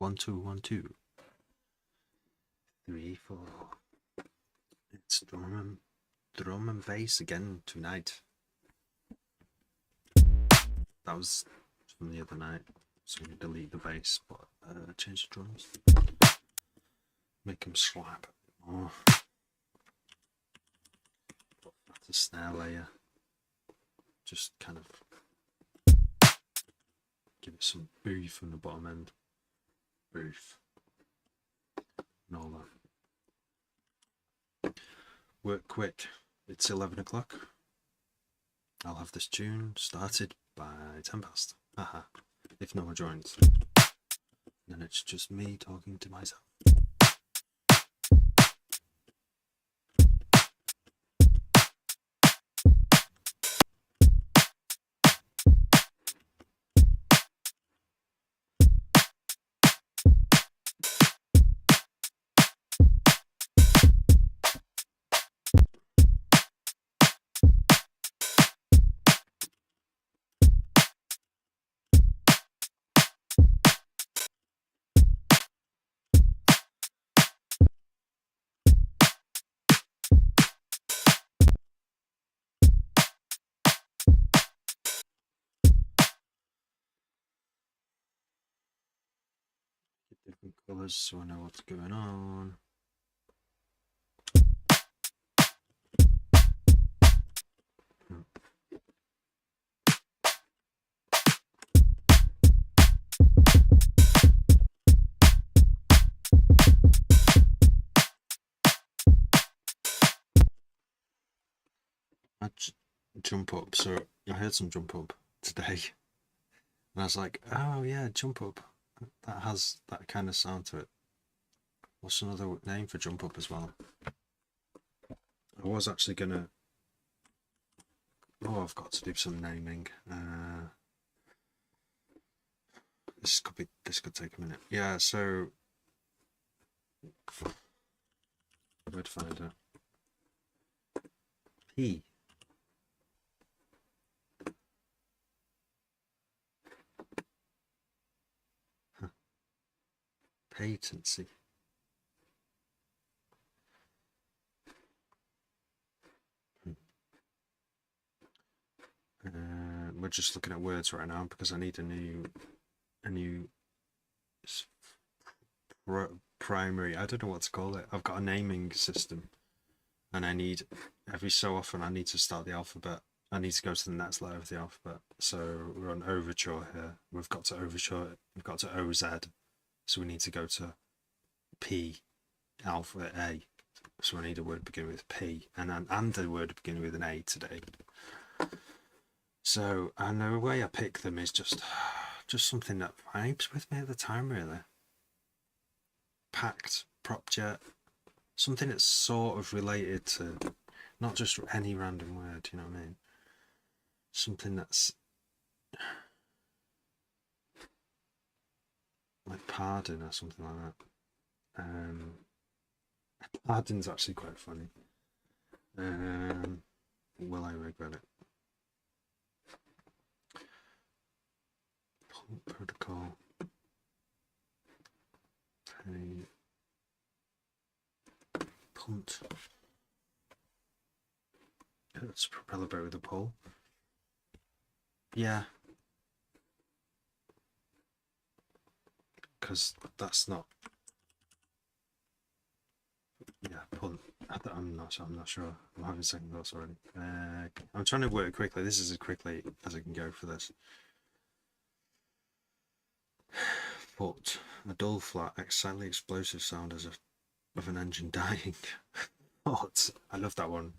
1 2 1 2 3 4. It's drum and bass again tonight. That was from the other night, so we delete the bass, but change the drums, make them slap a bit more. That's a snare layer, just kind of give it some boof from the bottom end, boof, and all that. Work quick. It's 11 o'clock. I'll have this tune started by 10 past. Haha. If no one joins, then it's just me talking to myself. Different colours so I know what's going on. I jump up, so I heard some jump up today, and I was like, oh yeah, jump up. That has that kind of sound to it. What's another name for jump up as well? I was actually gonna. Oh, I've got to do some naming. This could take a minute. Yeah, so where'd find it? P. Patency. We're just looking at words right now because I need a new primary. I don't know what to call it. I've got a naming system, and I need every so often I need to start the alphabet. I need to go to the next letter of the alphabet. So we're on overture here. We've got to overture. We've got to OZ. So we need to go to P, alphabet A. So I need a word beginning with P, and a word beginning with an A today. So, and the way I pick them is just something that vibes with me at the time, really. Packed, prop jet, something that's sort of related to not just any random word, you know what I mean? Something that's like pardon or something like that. Pardon's actually quite funny. Will I regret it? Protocol. Pay. Punt. It's a propeller boat with a pole. Yeah. Because that's not. Yeah, punt. I'm not sure. I'm having second thoughts already. I'm trying to work quickly. This is as quickly as I can go for this. Foot. A dull, flat, slightly explosive sound as of an engine dying. What? I love that one.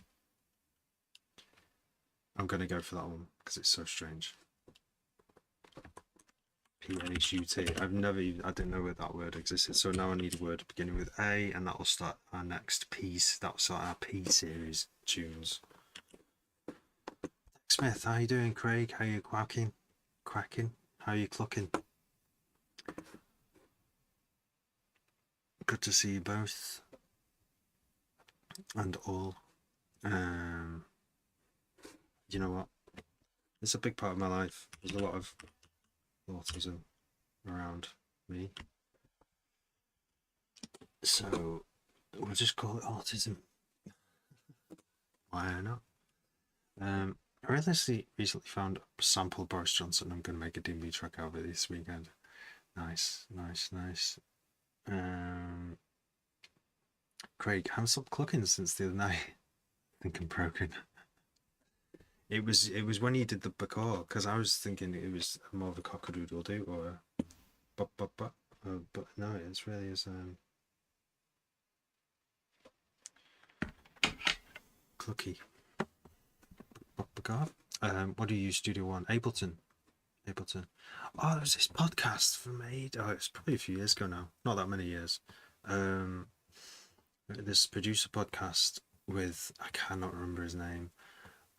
I'm going to go for that one because it's so strange. P-H-U-T. I didn't know where that word existed. So now I need a word beginning with A, and that will start our next piece. That will start our P series tunes. Smith, how you doing, Craig? How you quacking? How you clucking? Good to see you both and all. You know what? It's a big part of my life. There's a lot of autism around me. So we'll just call it autism. Why not? I recently found a sample Boris Johnson. I'm going to make a DB track out of it this weekend. Nice, nice, nice. Craig, I haven't stopped clucking since the other night. I think I'm broken. It was when he did the bacaw, because I was thinking it was more of a cockadoodle doo or a but no, it's really is clucky. Bacaw. What do you use Studio One? Ableton. Ableton. Oh, there was this podcast from it's probably a few years ago now. Not that many years. This producer podcast with, I cannot remember his name,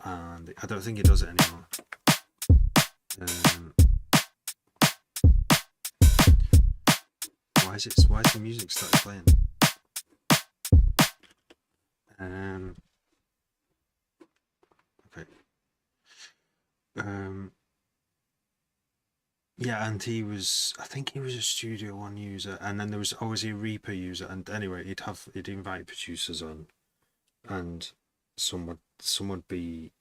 and I don't think he does it anymore. Why is the music started playing? Okay. Yeah, and I think he was a Studio One user, and then there was always a Reaper user, and anyway, he'd invite producers on, and someone would be,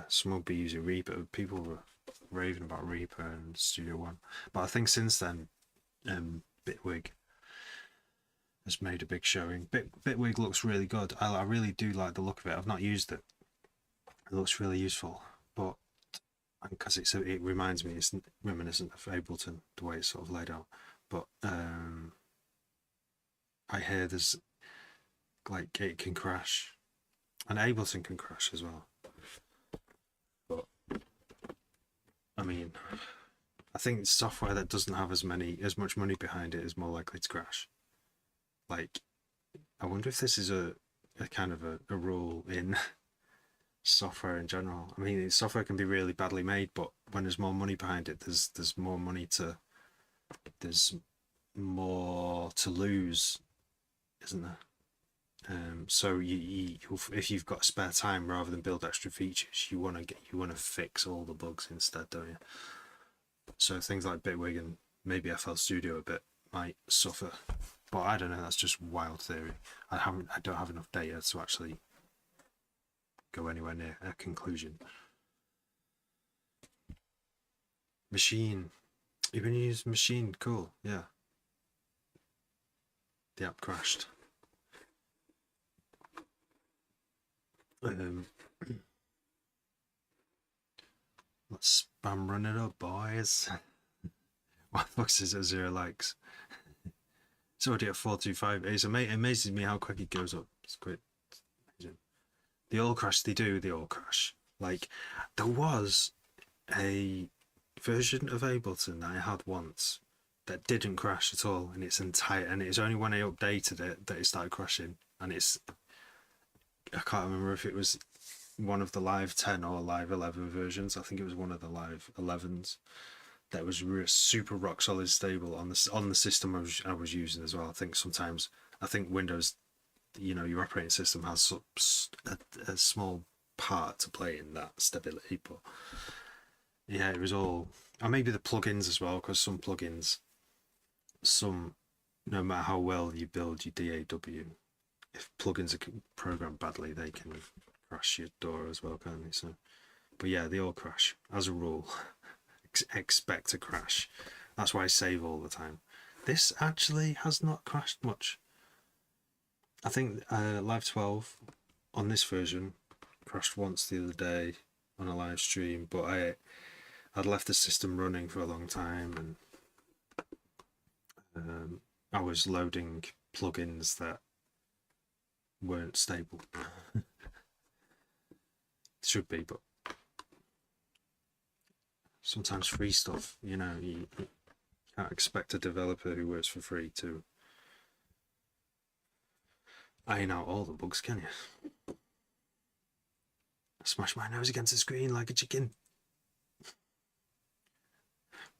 someone would be using Reaper. People were raving about Reaper and Studio One, but I think since then, Bitwig has made a big showing. Bitwig looks really good. I really do like the look of it. I've not used it. It looks really useful, but because it reminds me, it's reminiscent of Ableton, the way it's sort of laid out. But I hear there's like it can crash, and Ableton can crash as well. But I mean, I think software that doesn't have as much money behind it is more likely to crash. Like, I wonder if this is a kind of a rule in software in general. I mean, software can be really badly made, but when there's more money behind it, there's more lose, isn't there? So if you've got spare time, rather than build extra features, you want to fix all the bugs instead, don't you? So things like Bitwig and maybe FL Studio a bit might suffer, but I don't know. That's just wild theory. I don't have enough data to actually go anywhere near a conclusion. Machine. You've been using Machine. Cool. Yeah. The app crashed. Let's spam run it up, boys. What the fuck is it? 0 likes. It's already at 425. It amazes me how quick it goes up. It's quite amazing. The all crash, they do the all crash. Like, there was a version of Ableton that I had once that didn't crash at all in its entire, and it was only when I updated it that it started crashing. And I can't remember if it was one of the live 10 or live 11 versions. I think it was one of the live 11s that was super rock solid stable on the system I was using as well. I think Windows, your operating system has a small part to play in that stability, but yeah, it was all, and maybe the plugins as well, because some plugins, no matter how well you build your DAW, if plugins are programmed badly, they can crash your DAW as well, can't they? So, but yeah, they all crash as a rule. Expect a crash. That's why I save all the time. This actually has not crashed much. I think Live 12 on this version crashed once the other day on a live stream, but I'd left the system running for a long time, and I was loading plugins that weren't stable. Should be, but sometimes free stuff, you can't expect a developer who works for free to iron out all the bugs, can you? Smash my nose against the screen like a chicken.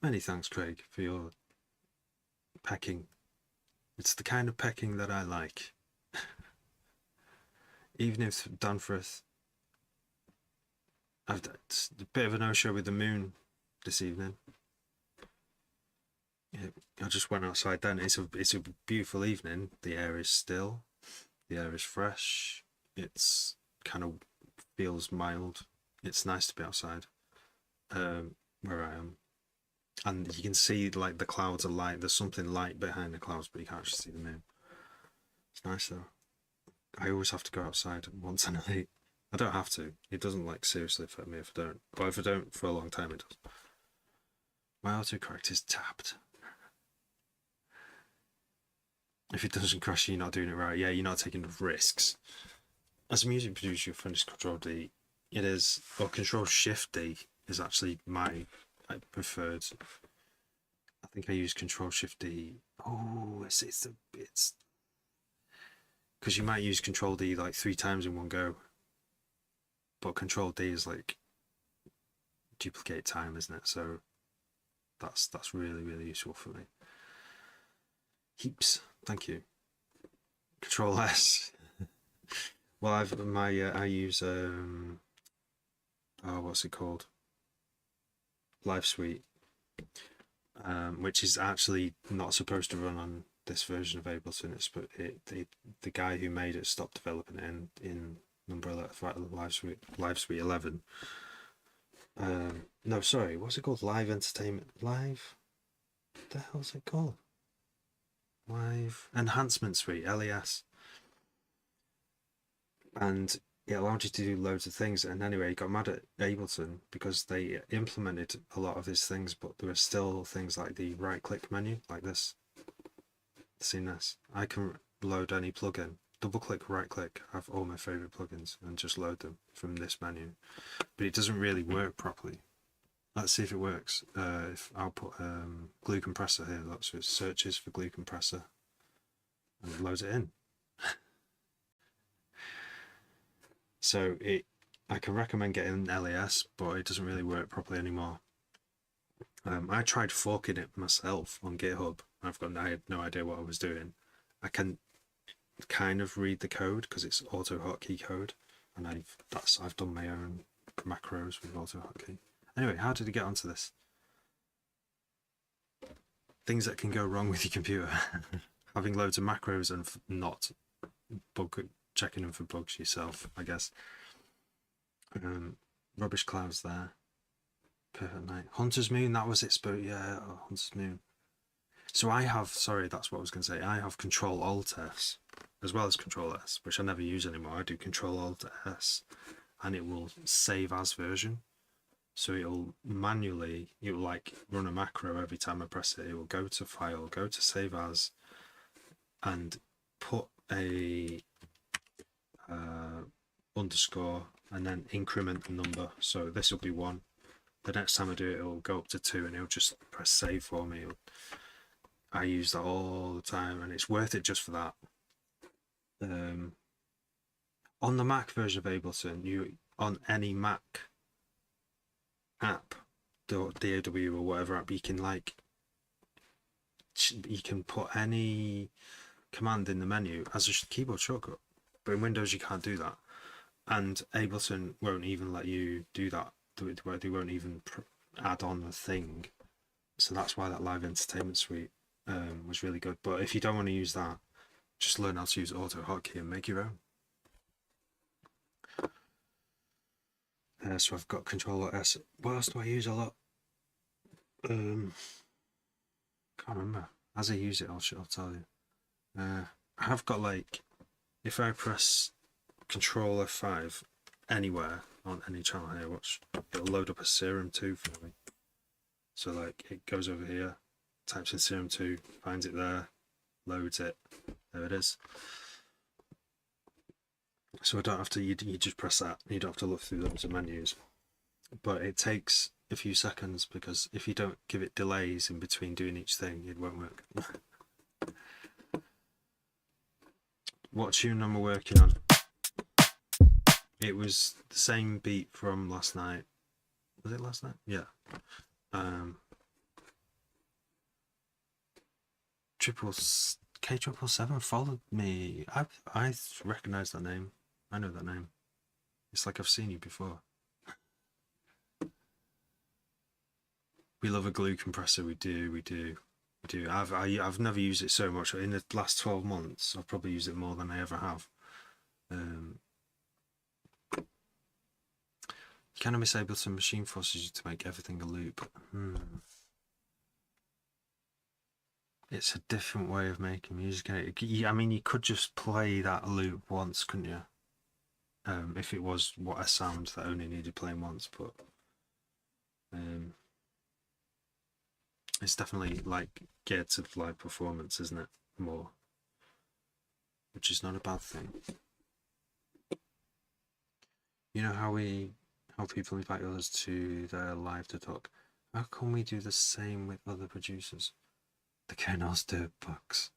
Many thanks, Craig, for your pecking. It's the kind of pecking that I like. Even if Dunforth, I've a bit of a no-show with the moon this evening. I just went outside then. It's a beautiful evening. The air is still. The air is fresh. It's kind of feels mild. It's nice to be outside. Where I am, and you can see like the clouds are light. There's something light behind the clouds, but you can't actually see the moon. It's nice though. I always have to go outside once a night. I don't have to. It doesn't like seriously affect me if I don't. But if I don't for a long time, it does. My autocorrect is tapped. If it doesn't crash, you're not doing it right. Yeah, you're not taking risks. As a music producer, you finish Control D. It is, or Control Shift D is actually my preferred. I think I use Control Shift D. Oh, it's because you might use Control D like 3 times in one go, but Control D is like duplicate time, isn't it? So that's really useful for me. Heaps, thank you. Control S. Well, I use what's it called? Live Suite, which is actually not supposed to run on this version of Ableton. The guy who made it stopped developing it in Umbrella Live Suite 11. No, sorry, what's it called? Live Entertainment Live. What the hell's it called? Live Enhancement Suite, LES. And it allowed you to do loads of things. And anyway, he got mad at Ableton because they implemented a lot of these things, but there were still things like the right-click menu, like this. Seen this? I can load any plugin, double-click, right-click, have all my favorite plugins, and just load them from this menu. But it doesn't really work properly. Let's see if it works. If I'll put glue compressor here, that's so it searches for glue compressor, and it loads it in. So I can recommend getting LAS, but it doesn't really work properly anymore. I tried forking it myself on GitHub. I had no idea what I was doing. I can kind of read the code because it's auto hotkey code, and I've done my own macros with auto hotkey. Anyway, how did I get onto this? Things that can go wrong with your computer. Having loads of macros and not checking them for bugs yourself, I guess. Rubbish clouds there. Perfect night. Hunter's Moon, that was it, but yeah, Hunter's Moon. So that's what I was going to say. I have Control Alt S as well as Control S, which I never use anymore. I do Control Alt S and it will save as version. So it'll like run a macro every time I press it. It will go to File, go to Save As, and put a underscore and then increment the number. So this will be 1. The next time I do it, it'll go up to 2 and it'll just press save for me. I use that all the time and it's worth it just for that. On the Mac version of Ableton, on any Mac app, DAW or whatever app, you can put any command in the menu as a keyboard shortcut, but in Windows you can't do that, and Ableton won't even let you do that. They won't even add on a thing, so that's why that Live Entertainment Suite was really good. But if you don't want to use that, just learn how to use auto hotkey and make your own. So I've got Control S. What else do I use a lot? Can't remember. As I use it, I'll tell you. I have got if I press Control F5 anywhere on any channel here, watch, it'll load up a Serum 2 for me. So it goes over here, types in Serum 2, finds it there, loads it. There it is. So I don't have to, you just press that. You don't have to look through loads of menus. But it takes a few seconds because if you don't give it delays in between doing each thing, it won't work. What tune am I working on? It was the same beat from last night. Was it last night? Yeah. K777 followed me. I recognise that name. I know that name. It's like I've seen you before. We love a glue compressor. We do. do. I've never used it so much. In the last 12 months, I've probably used it more than I ever have. Cannabis Ableton machine forces you to make everything a loop. It's a different way of making music. I mean, you could just play that loop once, couldn't you? If it was what a sound that only needed playing once, but it's definitely like geared to live performance, isn't it? More, which is not a bad thing. You know how people invite others to their live to talk. How can we do the same with other producers? The Colonel's Dirtbox.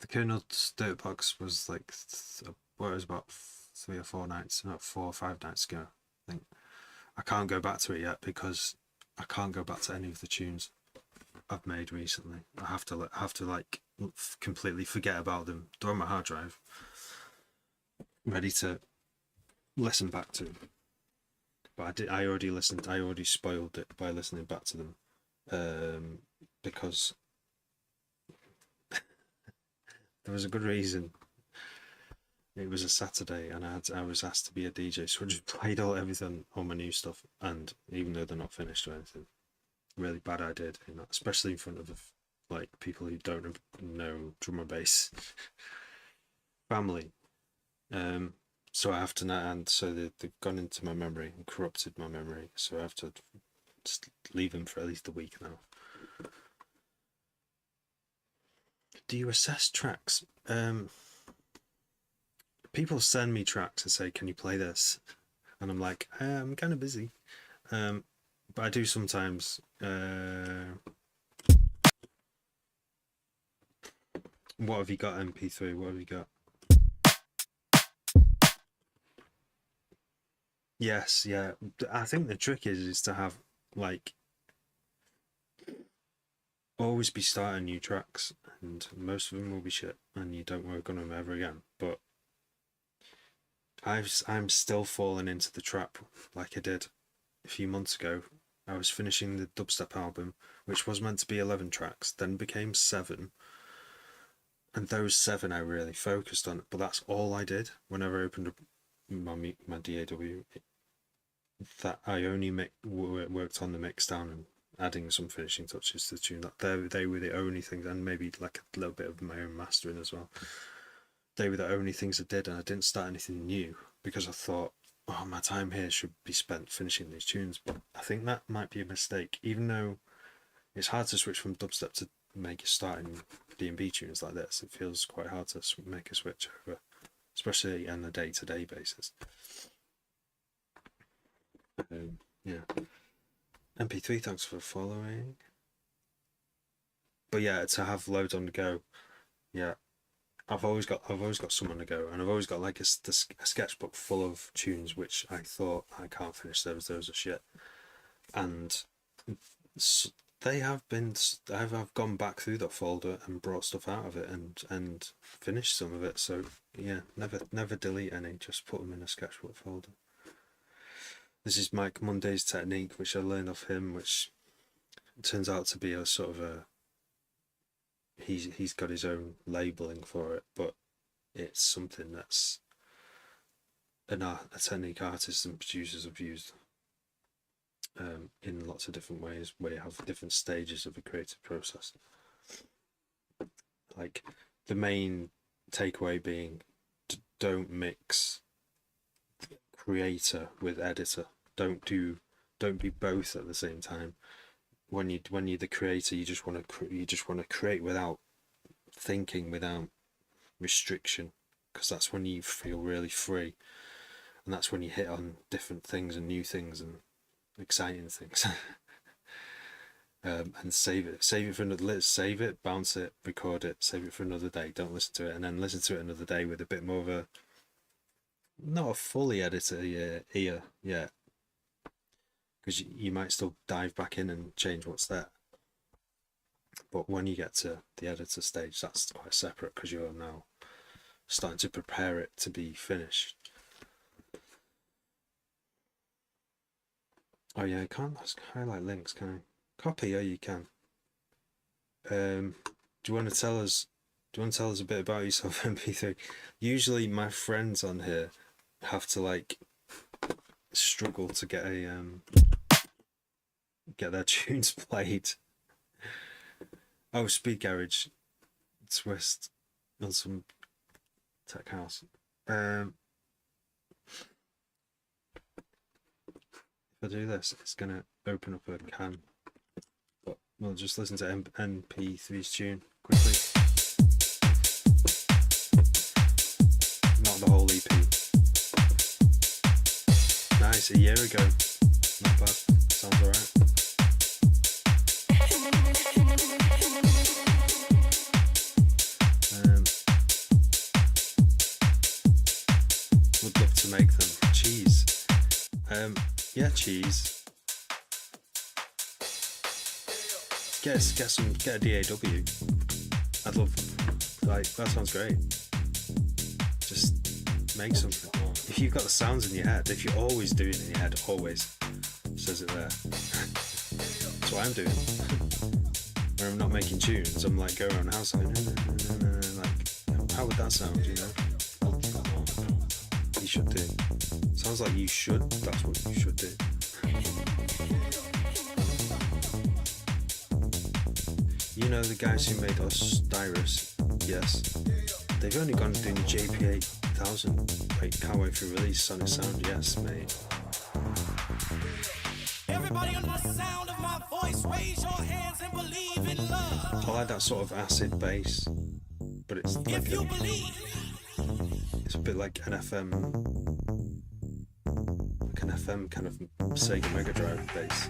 The Colonel's Dirtbox was like, well, it was about 3 or 4 nights, not 4 or 5 nights ago, I think. I can't go back to it yet because I can't go back to any of the tunes I've made recently. I have to like completely forget about them. They're on my hard drive, ready to listen back to. But I already listened. I already spoiled it by listening back to them, because there was a good reason. It was a Saturday, and I was asked to be a DJ, so I just played everything, all my new stuff, and even though they're not finished or anything, really bad I did, especially in front of like people who don't know drum and bass family. So I have to now, and so they've gone into my memory and corrupted my memory, so I have to just leave them for at least a week now. Do you assess tracks? People send me tracks and say, "Can you play this?" And I'm like, "I'm kind of busy," but I do sometimes. What have you got, MP3? What have you got? Yes, yeah. I think the trick is to have like always be starting new tracks, and most of them will be shit, and you don't work on them ever again. But I'm still falling into the trap like I did a few months ago. I was finishing the Dubstep album, which was meant to be 11 tracks, then became 7. And those 7 I really focused on, but that's all I did whenever I opened up my DAW. That I only worked on the mix down and adding some finishing touches to the tune. That they were the only things, and maybe like a little bit of my own mastering as well. They were the only things I did, and I didn't start anything new because I thought, oh, my time here should be spent finishing these tunes. But I think that might be a mistake, even though it's hard to switch from dubstep to make a starting D&B tunes like this. It feels quite hard to make a switch over, especially on a day-to-day basis. Yeah. MP3, thanks for following. But yeah, to have loads on the go, yeah. I've always got some on the go, and I've always got like a sketchbook full of tunes which I thought I can't finish those are shit, and they have been. I've gone back through that folder and brought stuff out of it and finished some of it. So yeah, never delete any. Just put them in a sketchbook folder. This is Mike Monday's technique, which I learned off him, which turns out to be a sort of a. He's got his own labeling for it, but it's something that's a technique artists and producers have used in lots of different ways, where you have different stages of a creative process. Like the main takeaway being, don't mix creator with editor. Don't be both at the same time. When you're the creator, you just want to create without thinking, without restriction, because that's when you feel really free, and that's when you hit on different things and new things and exciting things. And save it for another. Save it, bounce it, record it, save it for another day. Don't listen to it, and then listen to it another day with a bit more of a, not a fully editor ear yet, because you might still dive back in and change what's there. But when you get to the editor stage, that's quite separate, because you're now starting to prepare it to be finished. Oh yeah, I can't highlight links, can I? Copy, yeah, you can. Do you want to tell us? Do you want to tell us a bit about yourself, MP3? Usually, my friends on here have to like struggle to get their tunes played. Oh, Speed Garage, Twist, and some Tech House. If I do this, it's gonna open up a can. But we'll just listen to MP3's tune quickly. Not the whole EP. Nice, a year ago. Not bad. Sounds alright. Would love to make them. Cheese. Yeah, cheese. Get a DAW. I'd love, like, that sounds great. Just make something. If you've got the sounds in your head, if you're always doing it in your head, always, says it there. That's what I'm doing. When I'm not making tunes, I'm like going around the house like, how would that sound, you know? You should do. Sounds like you should, that's what you should do. You know the guys who made us Styrus? Yes. They've only gone doing JP8000. Wait, can't wait for release Sonic Sound. Yes, mate. Everybody under the sound of my voice, raise your hands and believe in love. I like that sort of acid bass, but it's like it's a bit like an FM kind of Sega Mega Drive bass.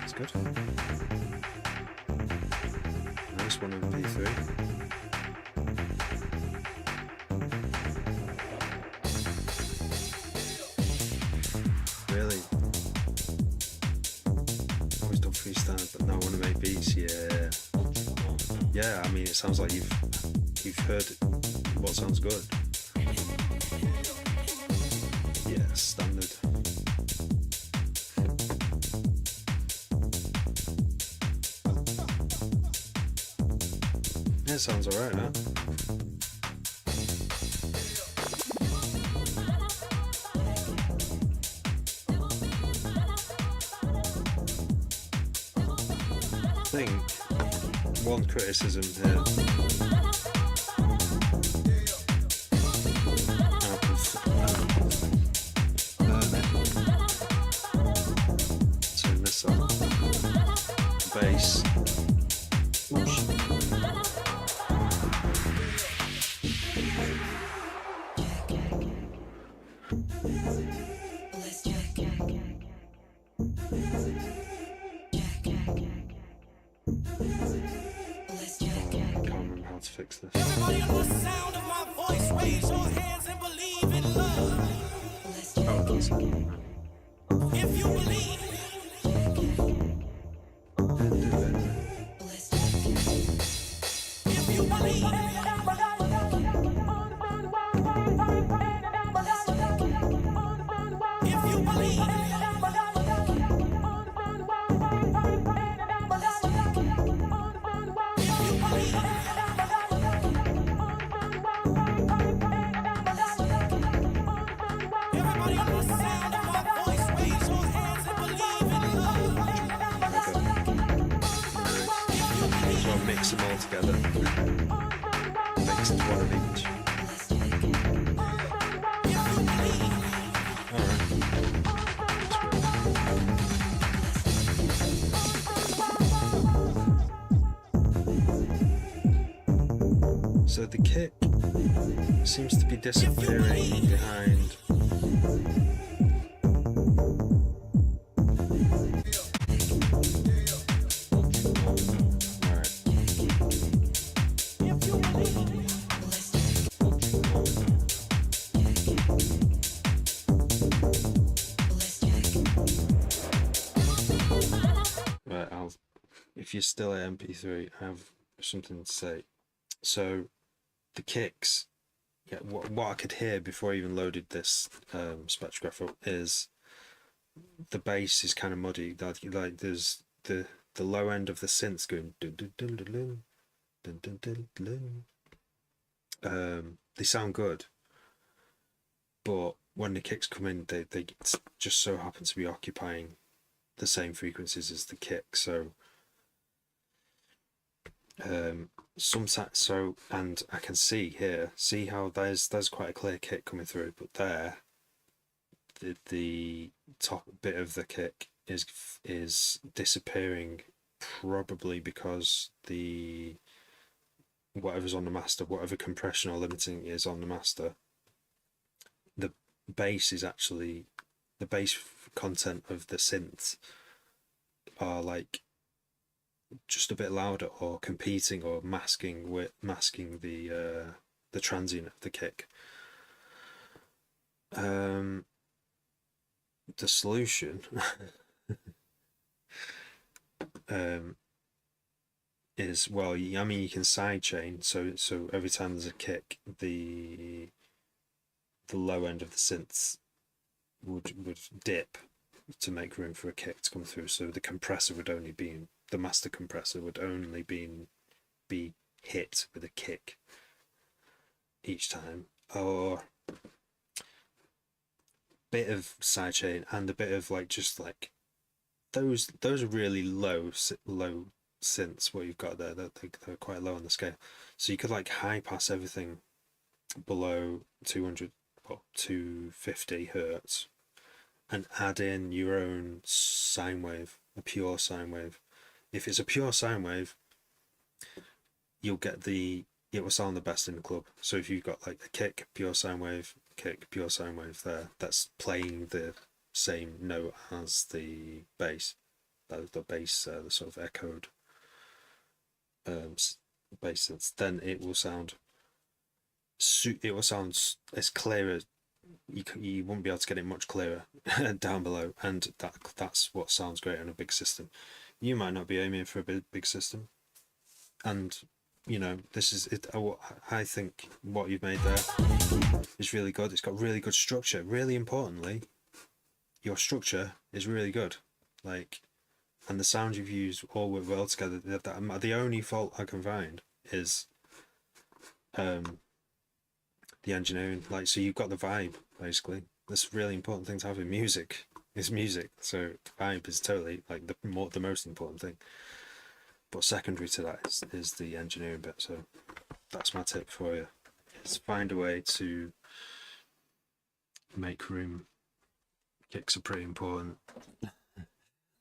It's good. Nice one on P3. Really? Always done freestyle, but now I want to make beats. Yeah. Yeah, I mean, it sounds like you've heard what sounds good. Yeah, standard. Yeah, sounds alright, huh? I think one criticism here. Turn this on. Bass. Fix this. Everybody on the sound of my voice, raise your hands and believe in love. Oh, that's it. If you believe. If you believe. If you believe. Mix them all together. Mix one of each. Alright. So the kick seems to be disappearing behind. If you're still at MP3, I have something to say. So the kicks, yeah, what I could hear before I even loaded this spectrograph up is the bass is kind of muddy. Like there's the low end of the synths going dun, dun, dun, dun, dun, dun, dun, dun, dun. They sound good, but when the kicks come in, they just so happen to be occupying the same frequencies as the kick. So so and I can see how there's quite a clear kick coming through, but there the top bit of the kick is disappearing, probably because the whatever's on the master, whatever compression or limiting is on the master, the bass is actually the bass content of the synths are like just a bit louder or competing or masking the transient of the kick. The solution is, well, I mean, you can sidechain, so every time there's a kick, the low end of the synths would dip to make room for a kick to come through. So the compressor would only be the master compressor would only be hit with a kick each time, or bit of sidechain and a bit of like just like those are really low synths. What you've got there, they're quite low on the scale, so you could like high pass everything below 200 or 250 hertz and add in your own sine wave, a pure sine wave. If it's a pure sine wave, you'll get it will sound the best in the club. So if you've got like a kick, pure sine wave, kick, pure sine wave there, that's playing the same note as the bass. The bass, the sort of echoed bass, then it will sound as clear as you won't be able to get it much clearer down below, and that's what sounds great on a big system. You might not be aiming for a big system, and you know, this is it. I think what you've made there is really good. It's got really good structure. Really importantly, your structure is really good. Like, and the sound you've used all work well together. The only fault I can find is the engineering. Like, so you've got the vibe basically. That's a really important thing to have in music. Is music. So the vibe is totally like the most important thing. But secondary to that is the engineering bit. So that's my tip for you: is find a way to make room. Kicks are pretty important.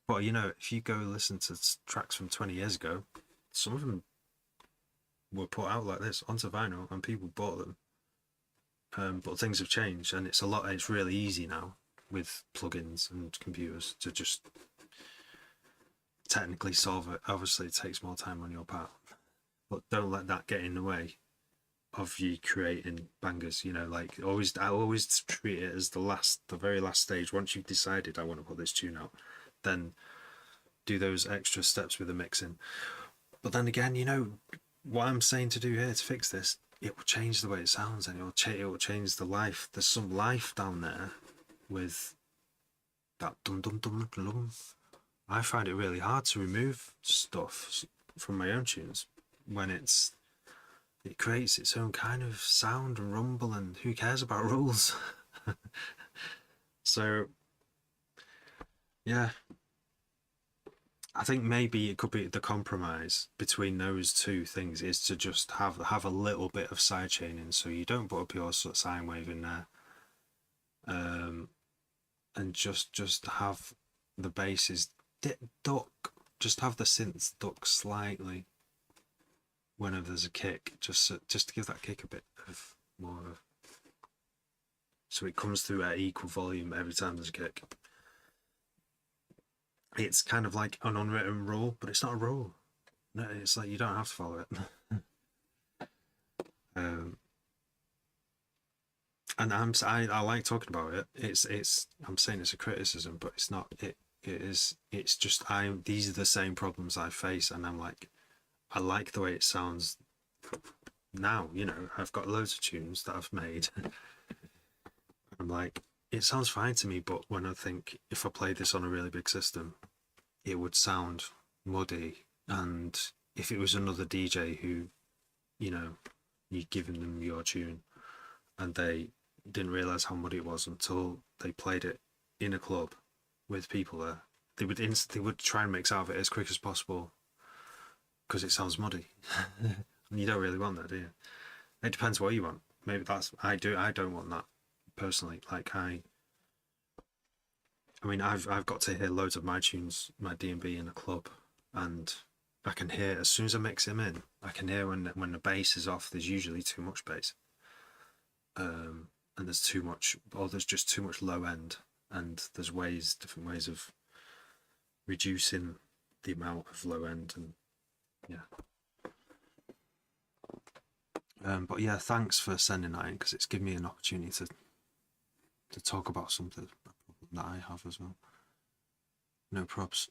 But you know, if you go listen to tracks from 20 years ago, some of them were put out like this onto vinyl, and people bought them. But things have changed, and it's really easy now with plugins and computers to just technically solve it. Obviously, it takes more time on your part, but don't let that get in the way of you creating bangers. You know, like I always treat it as the very last stage. Once you've decided I want to put this tune out, then do those extra steps with the mixing. But then again, you know what I'm saying to do here to fix this, it will change the way it sounds, and it will change the life. There's some life down there with that dum dum dum dum. I find it really hard to remove stuff from my own tunes when it creates its own kind of sound and rumble, and who cares about rules? So yeah, I think maybe it could be the compromise between those two things is to just have a little bit of sidechaining, so you don't put a pure sine wave in there, and just have the basses duck, just have the synths duck slightly whenever there's a kick, just to give that kick a bit of more of, so it comes through at equal volume every time there's a kick. It's kind of like an unwritten rule, but it's not a rule. No, it's like you don't have to follow it. And I like talking about it. I'm saying it's a criticism, but it's not. It's just these are the same problems I face, and I'm like, I like the way it sounds now. You know, I've got loads of tunes that I've made. I'm like, it sounds fine to me, but when I think if I played this on a really big system, it would sound muddy. And if it was another DJ who, you know, you'd given them your tune and they didn't realise how muddy it was until they played it in a club with people there, they would try and mix out of it as quick as possible because it sounds muddy. And you don't really want that, do you? It depends what you want. Maybe I don't want that personally. Like I mean, I've got to hear loads of my tunes, my D&B in a club, and I can hear as soon as I mix them in, I can hear when the bass is off. There's usually too much bass, and there's just too much low end, and there's different ways of reducing the amount of low end, and yeah. But yeah, thanks for sending that in because it's given me an opportunity to talk about something that I have as well. No props.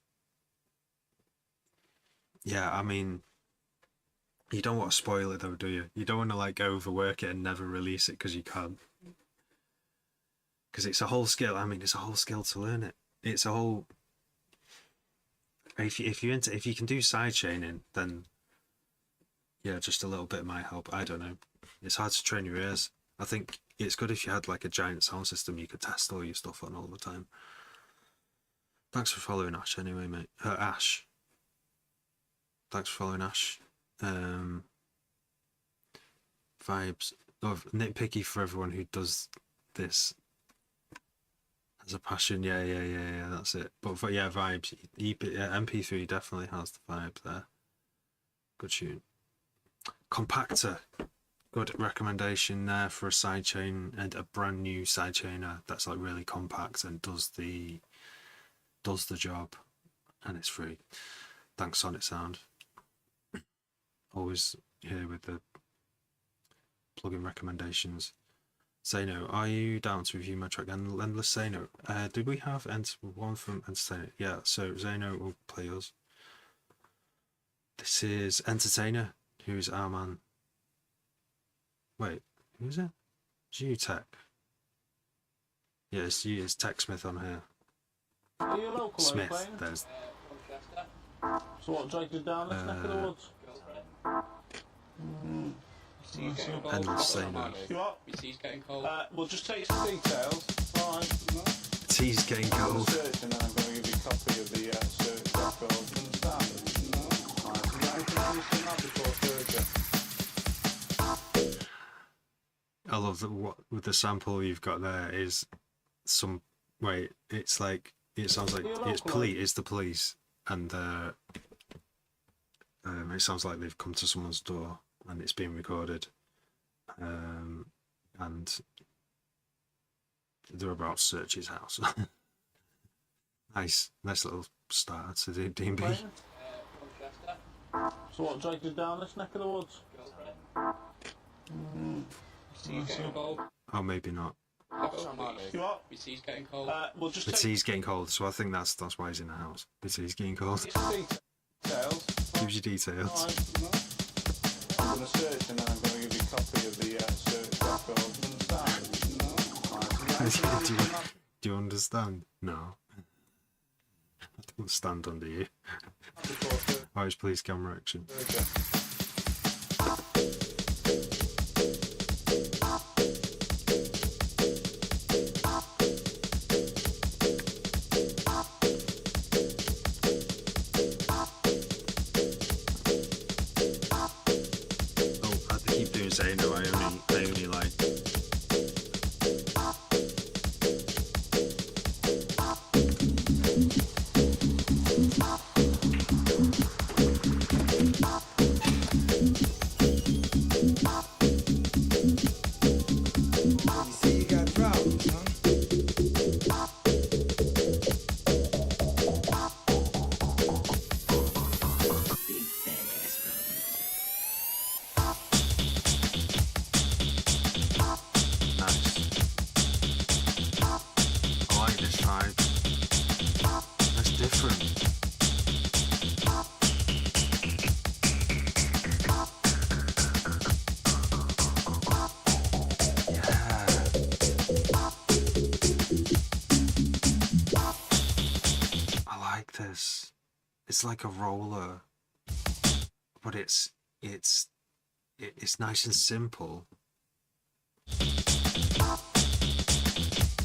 Yeah, I mean, you don't want to spoil it though, do you? You don't want to like overwork it and never release it because you can't. Because it's a whole skill. I mean, it's a whole skill to learn it. It's a whole. If you can do sidechaining, then yeah, just a little bit might help. I don't know. It's hard to train your ears. I think it's good if you had like a giant sound system you could test all your stuff on all the time. Thanks for following Ash anyway, mate. Ash. Thanks for following Ash. Vibes. Oh, nitpicky for everyone who does this as a passion. Yeah, that's it. But for, yeah, vibes. MP3 definitely has the vibe there. Good tune. Compactor. Good recommendation there for a sidechain and a brand new sidechainer that's like really compact and does the job, and it's free. Thanks Sonic Sound. Always here with the plugin recommendations. Zeno, are you down to review my track? And Endless Zeno. Did we have one from Entertainer? Yeah, so Zeno will play us. This is Entertainer, who's our man. Wait, who's it? It's you, Tech. Yeah, it's you, it's Tech Smith on here. Are you local? Smith, there's. So what, dragged you down this neck of the woods? Endless Zeno. You what? Your tea's getting cold. We'll just take some details. Alright. The tea's getting cold. Search and then I'm going to give you a copy of the search record. Understand? No. Alright, so you got anything else you have before Thursday? I love that what with the sample you've got there is some wait, it's like it sounds like it's the police and it sounds like they've come to someone's door and it's being recorded, and they're about to search his house. nice little start to the D&B. So what, dragged you down this neck of the woods? Oh, maybe not. You what? My tea's getting cold. We'll just The tea's getting cold, so I think that's why he's in the house. The tea's getting cold. Details. Gives you details. Alright. I'm going to search and then I'm going to give you a copy of the search record. Understand? Alright. Do you understand? No. I don't stand under you. Oh, it's police camera action. Zeno, I only like. You see you got problems, huh? Big fat ass problems. there's, it's like a roller, but it's nice and simple.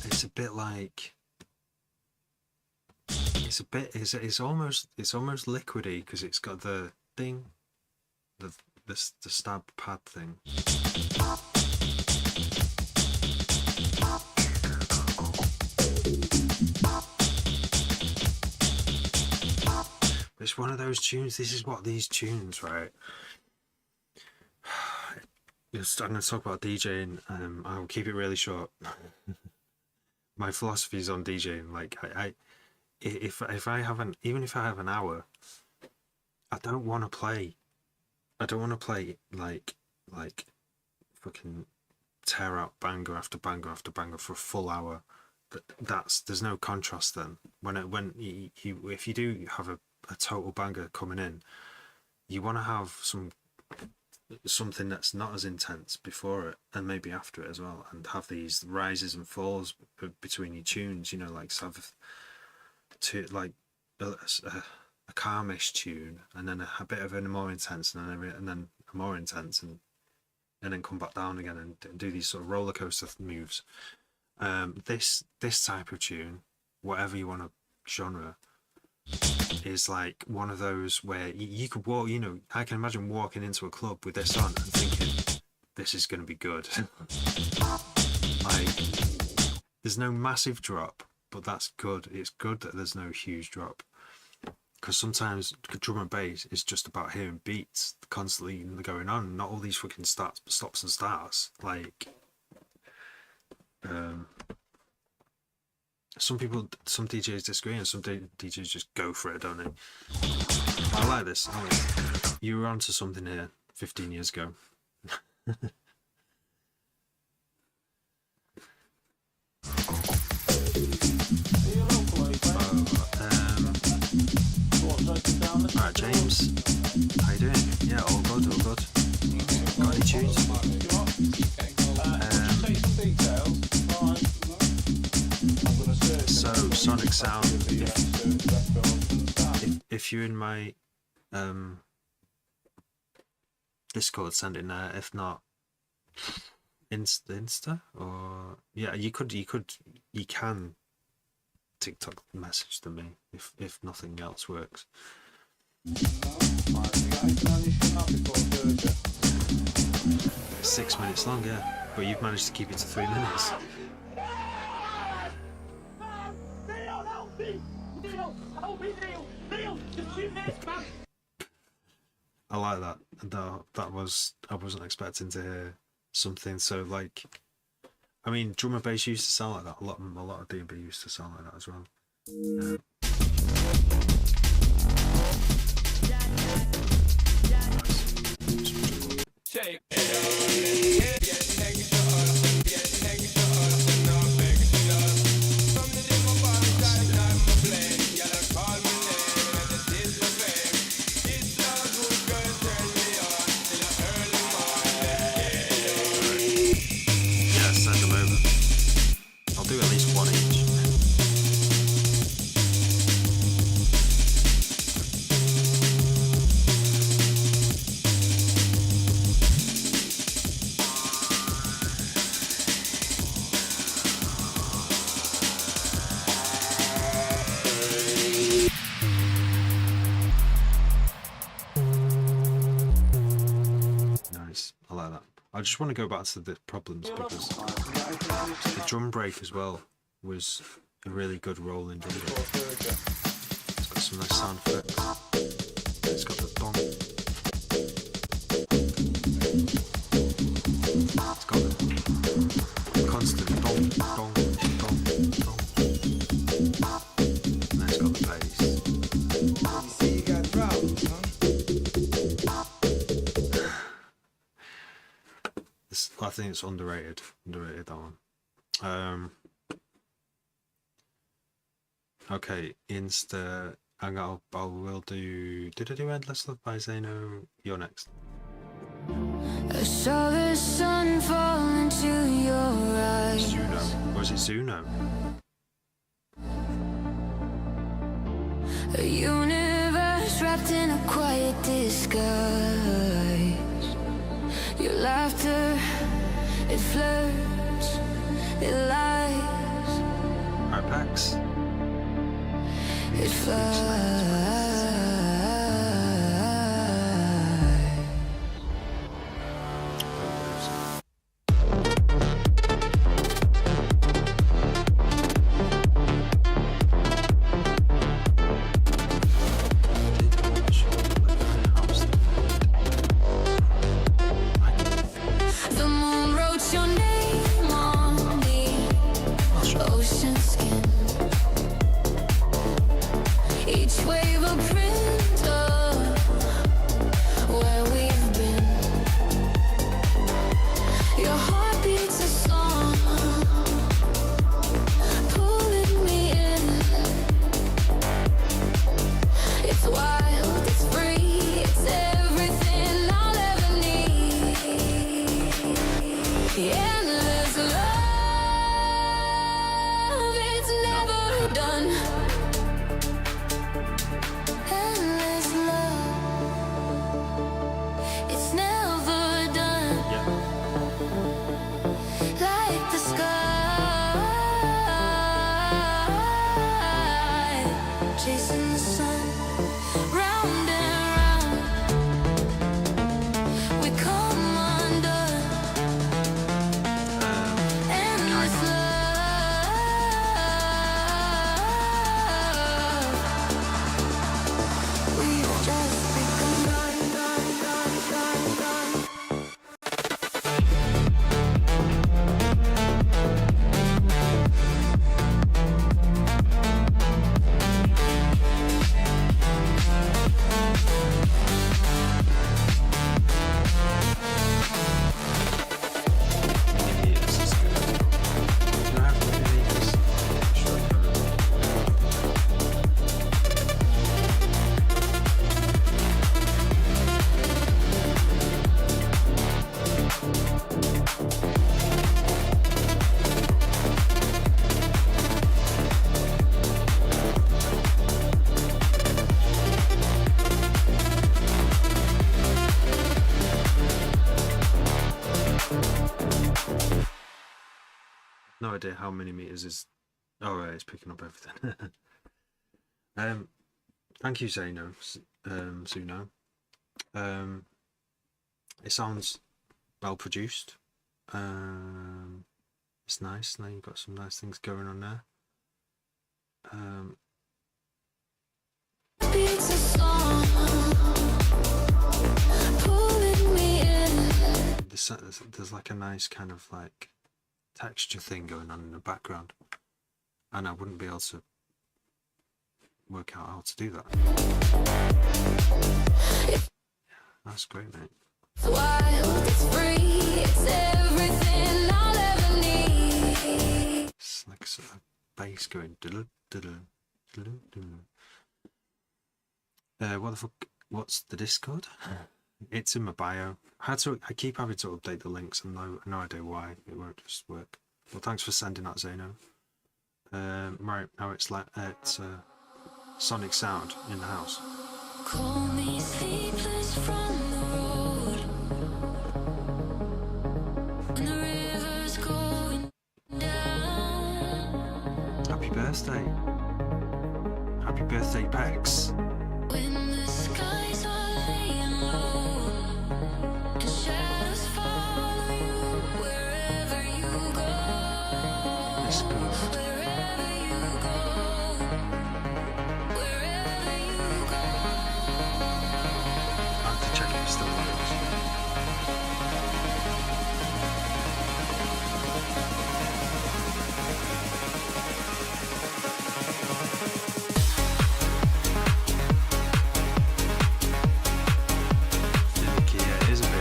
It's a bit like, it's almost liquidy because it's got the thing, the stab pad thing. It's one of those tunes. This is what these tunes, right? I'm going to talk about DJing. I'll keep it really short. My philosophy is on DJing. Like, if I have even if I have an hour, I don't want to play. I don't want to play like fucking tear out banger after banger after banger for a full hour. There's no contrast then. If you do have a total banger coming in, you want to have something that's not as intense before it and maybe after it as well, and have these rises and falls between your tunes, you know, like have a calmish tune and then a bit of a more intense and then a more intense and then come back down again and do these sort of roller coaster moves. This type of tune, whatever you want to genre, is like one of those where you could walk, you know, I can imagine walking into a club with this on and thinking, this is going to be good. Like, there's no massive drop, but that's good. It's good that there's no huge drop. Because sometimes drum and bass is just about hearing beats constantly going on, not all these fucking stops and starts. Like, some DJs disagree, and some DJs just go for it, don't they? I like this. You were onto something here 15 years ago. Alright, James. How you doing? Yeah, all good, all good. Got any tunes? So, Sonic Sound, if you're in my Discord, send it in there. If not, Insta, or yeah, you can TikTok message to me if nothing else works. 6 minutes long, yeah, but you've managed to keep it to 3 minutes. I like that. That was, I wasn't expecting to hear something so like. I mean, drum and bass used to sound like that. A lot of D&B used to sound like that as well. Send them over. I'll do at least one each. Nice, I like that. I just want to go back to the problems because the drum break as well was a really good rolling drum break. It's got some nice sound effects. It's got the dong. It's got the constant dong, dong, dong, dong. And then it's got the bass. You see you got problems, huh? I think it's underrated that one. Okay, Insta. I will do. Did I do Endless Love by Zeno? You're next. I saw the sun fall into your eyes. Zuno. Or is it Zuno? A universe wrapped in a quiet disguise. Your laughter, it flirts, it lies, Right, Pax. it flies. The moon wrote your name on the ocean skin. Each wave a print of where we've been. Your heart beats a song, pulling me in. It's wild, it's free, it's everything I'll ever need. Endless love, it's never done. Endless love, it's never done. Yeah. Like the sky, chasing the sun, round and round. We come undone. Endless love, we've just begun. Millimeters is good. Do I have millimeters? Sure. No idea how many meters is. Oh, right, it's picking up everything. Thank you, Zeno. Zuno. It sounds well produced. It's nice. Now you've got some nice things going on there. Beats a song, pulling me in. There's like a nice kind of like texture thing going on in the background, and I wouldn't be able to work out how to do that. That's great, mate. It's wild, it's free, it's everything I'll ever need. It's like sort of bass going. Diddle, diddle, diddle, diddle. What the fuck? What's the Discord? It's in my bio. I keep having to update the links, and no idea why it won't just work. Well, thanks for sending that, Zeno. Right now it's like Sonic Sound in the house. Call me sleepless from the road, when the river's going down. Happy birthday! Happy birthday, Pex! When the skies are laying low and shadows follow you wherever you go. It's good. Wherever you go, wherever you go. I have to check if it still works. Finicky, yeah, it is a bit.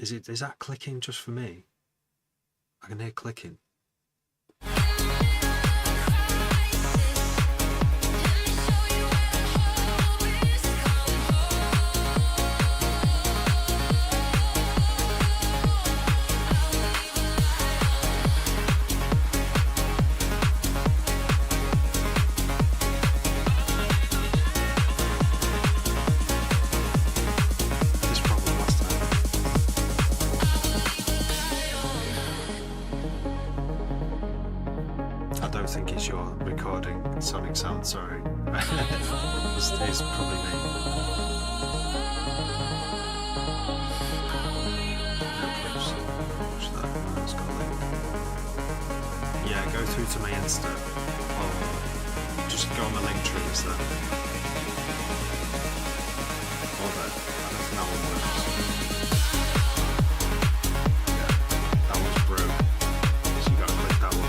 Is that clicking just for me? I can hear clicking. This problem last time. I don't think it's your recording sonic sound, sorry. It's probably me. No clips. Watch that. Oh, it's got a link. Yeah, go through to my Insta. Or just go on the link tree, is there? Or there. I don't think that one works. Yeah, that one's broke. So you gotta click that one.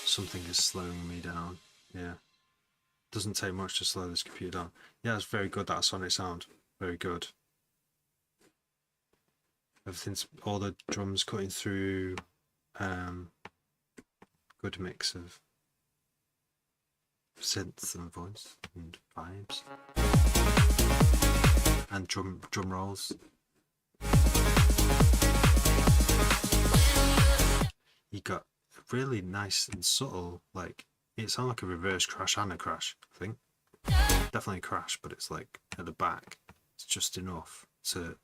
Something is slowing me down. Yeah. Doesn't take much to slow this computer down. Yeah, it's very good, that sonic sound. Very good. Everything's, all the drums cutting through. Good mix of synths and voice and vibes. And drum rolls. You got really nice and subtle, like it sounds like a reverse crash and a crash, I think. Definitely a crash, but it's like at the back. It's just enough to,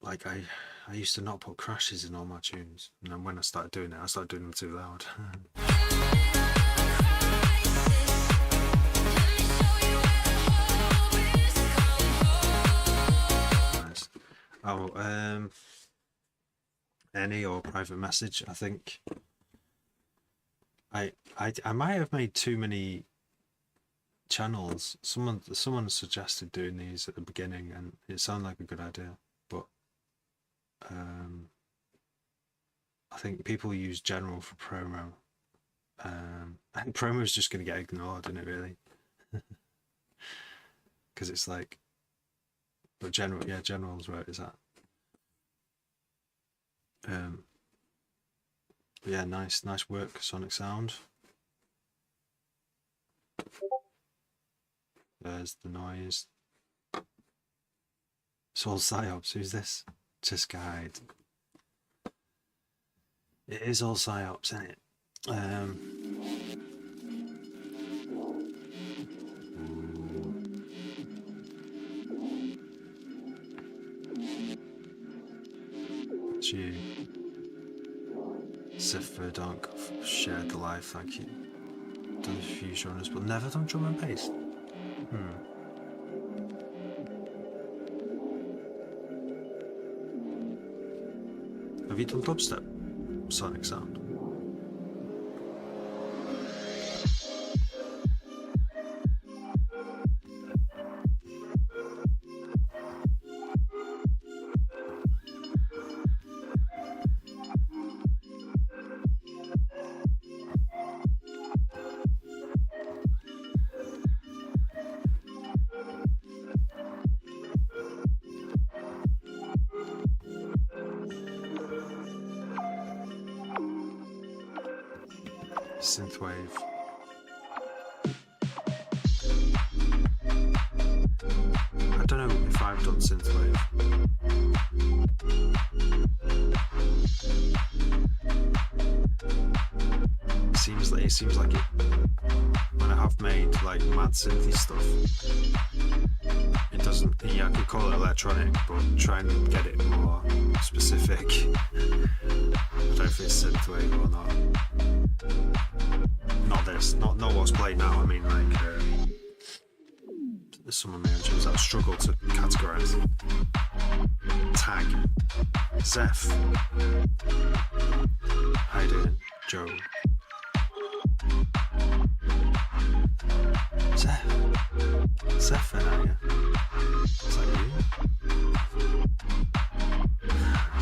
like, I used to not put crashes in all my tunes, and then when I started doing it, I started doing them too loud. Nice. Oh, any or private message, I think. I might have made too many channels. Someone suggested doing these at the beginning, and it sounded like a good idea, but I think people use general for promo. And promo is just going to get ignored, isn't it, really? Because it's like, but general, yeah, general's where it is at. But yeah, nice work, sonic sound. There's the noise. It's all psyops. Who's this? Just guide. It is all psyops, isn't it? It's you. Siffer Dunk shared the life, thank you. Done a few genres, but never done drum and bass. Have you done dubstep? Sonic sound. Synthwave. I don't know if I've done synthwave. It seems like it. When I have made like mad synthy stuff, it doesn't. Yeah, I could call it electronic, but try and get it more specific. I don't know if it's synthwave or not. Not this, not what's played now. I mean, like some of my tunes I've struggled to categorise. Tag, Zeph. How you doing, Joe? Zephyr, are you? Is that you?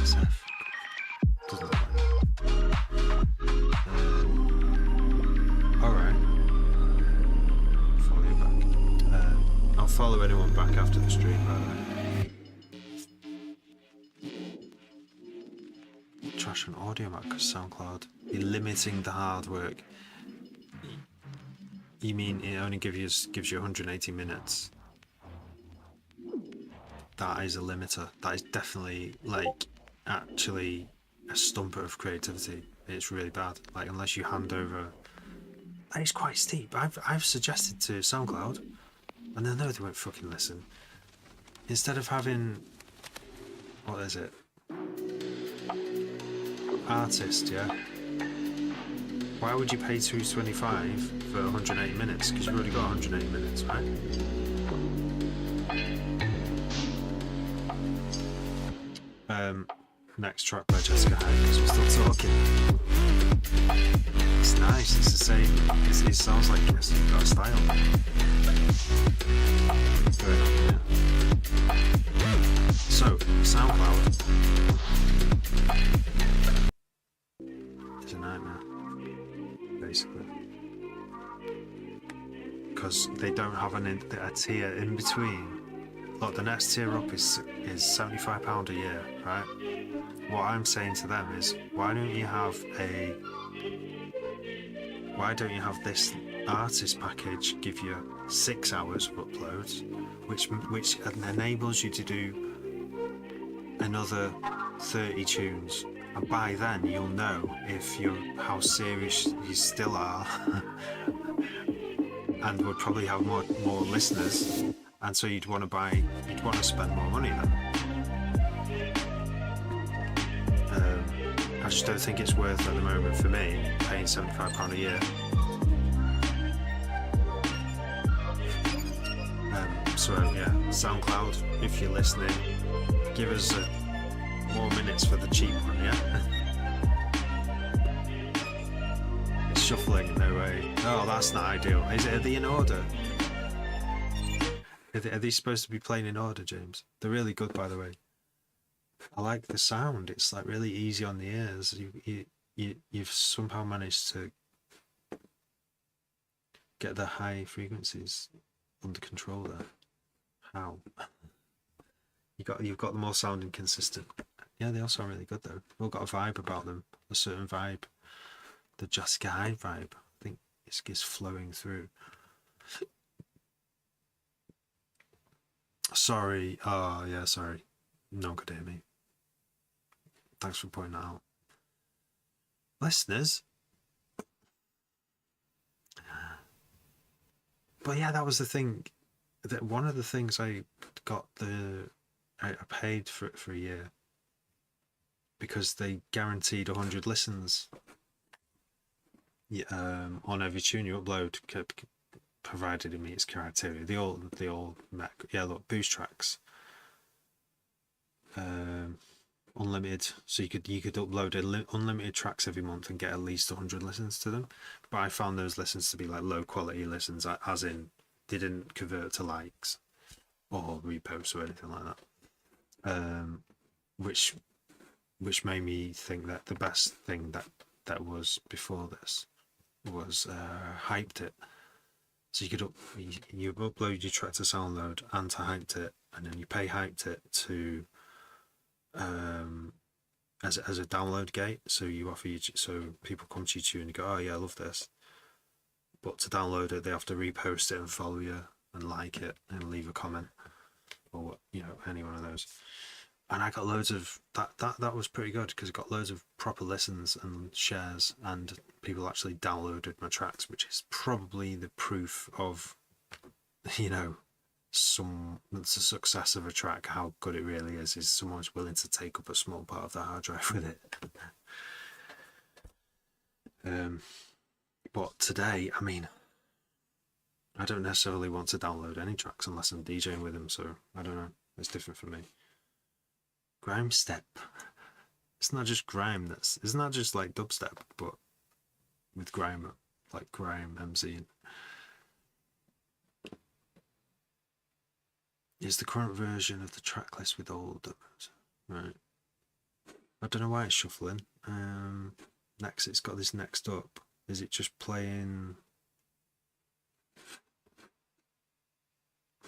Zeph. Doesn't look like that. Alright. Follow you back. I'll follow anyone back after the stream, by the way. Trash an audio mark because SoundCloud be limiting the hard work. You mean it only gives you 180 minutes? That is a limiter. That is definitely like actually a stumper of creativity. It's really bad. Like unless you hand over. That is quite steep. I've suggested to SoundCloud, and they know they won't fucking listen. Instead of having, what is it? Artist, yeah. Why would you pay $2.25 for 180 minutes? Because you've already got 180 minutes, right? Next track by Jessica Hyde, because we're still talking. It's nice. It's the same. It sounds like it's got a style. Going on, yeah. So SoundCloud is a nightmare. Basically, because they don't have a tier in between. Look, the next tier up is £75 a year, right? What I'm saying to them is, why don't you have this artist package give you 6 hours of uploads, which enables you to do another 30 tunes. And by then you'll know how serious you still are and would probably have more listeners, and so you'd want to spend more money then. I just don't think it's worth at the moment for me paying £75 a year. So yeah, SoundCloud, if you're listening, give us more minutes for the cheap one, yeah? It's shuffling, no way. Oh, that's not ideal. Are they in order? Are they supposed to be playing in order, James? They're really good, by the way. I like the sound. It's like really easy on the ears. You've somehow managed to get the high frequencies under control there. How? You've got them all sounding consistent. Yeah, they all sound really good though. They've all got a vibe about them, a certain vibe. The Jessica Hyde vibe, I think, is flowing through. Sorry. Oh yeah, sorry. No one could hear me. Thanks for pointing that out. Listeners. But yeah, that was the thing. That one of the things I paid for a year because they guaranteed 100 listens on every tune you upload, provided it meets criteria. They all met. Yeah, look, boost tracks, unlimited. So you could upload unlimited tracks every month and get at least 100 listens to them. But I found those listens to be like low quality listens, as in they didn't convert to likes or reposts or anything like that. Which made me think that the best thing that was before this was Hyped It. So you could you upload your track to Soundload and to Hyped It, and then you pay Hyped It to as a download gate. So you offer so people come to you and you go, oh yeah, I love this. But to download it, they have to repost it and follow you and like it and leave a comment, or any one of those. And I got loads of that was pretty good because it got loads of proper listens and shares, and people actually downloaded my tracks, which is probably the proof of the success of a track. How good it really is someone's willing to take up a small part of the hard drive with it. But today, I mean, I don't necessarily want to download any tracks unless I'm DJing with them, so I don't know, it's different for me. Grime step. It's not just grime, it's not just like dubstep, but with grime, like grime, MZ. Is the current version of the track list with older. Right. I don't know why it's shuffling. Next, it's got this next up. Is it just playing?